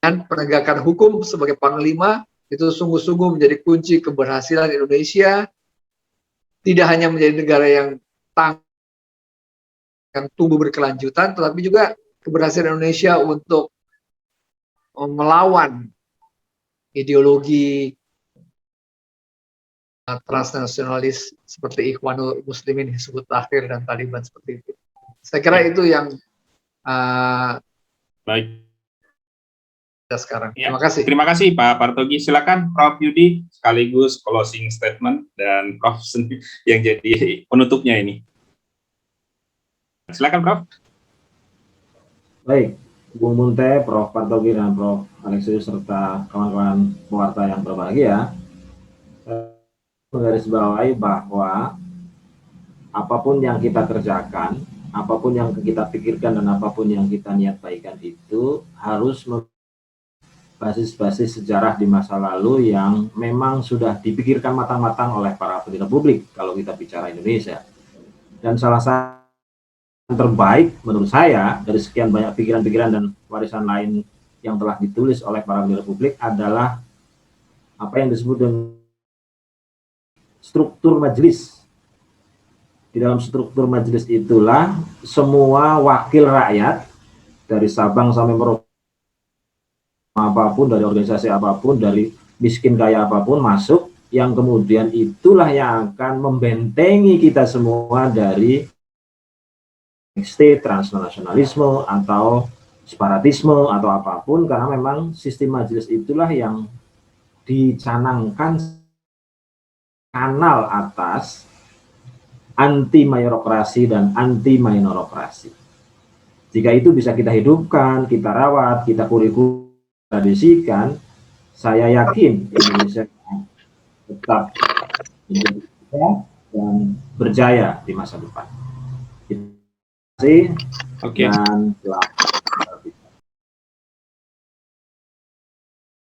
Dan penegakan hukum sebagai panglima itu sungguh-sungguh menjadi kunci keberhasilan Indonesia. Tidak hanya menjadi negara yang tumbuh berkelanjutan, tetapi juga keberhasilan Indonesia untuk melawan ideologi transnasionalis seperti Ikhwanul Muslimin, Hizbut Tahrir, dan Taliban seperti itu. Saya kira itu yang
baik
sekarang.
Ya.
Terima kasih.
Terima kasih Pak Partogi. Silakan Prof Yudi sekaligus closing statement dan Prof yang jadi penutupnya ini. Silakan Prof.
Baik, Bung Munte, Prof Partogi, dan Prof Alexius serta kawan-kawan pewarta yang berbahagia, menggarisbawahi bahwa apapun yang kita kerjakan, apapun yang kita pikirkan, dan apapun yang kita niat baikkan itu harus basis-basis sejarah di masa lalu yang memang sudah dipikirkan matang-matang oleh para pendiri publik kalau kita bicara Indonesia. Dan salah satu yang terbaik menurut saya dari sekian banyak pikiran-pikiran dan warisan lain yang telah ditulis oleh para pendiri publik adalah apa yang disebut dengan struktur majelis. Di dalam struktur majelis itulah semua wakil rakyat dari Sabang sampai Merauke, apapun, dari organisasi apapun, dari miskin kaya apapun masuk, yang kemudian itulah yang akan membentengi kita semua dari transnasionalisme atau separatisme atau apapun, karena memang sistem majelis itulah yang dicanangkan kanal atas anti mayorokrasi dan anti minorokrasi. Jika itu bisa kita hidupkan, kita rawat, kita kurikulum, tradisikan, saya yakin Indonesia tetap menjadi dan berjaya di masa depan. Terima kasih.
Oke.
Dan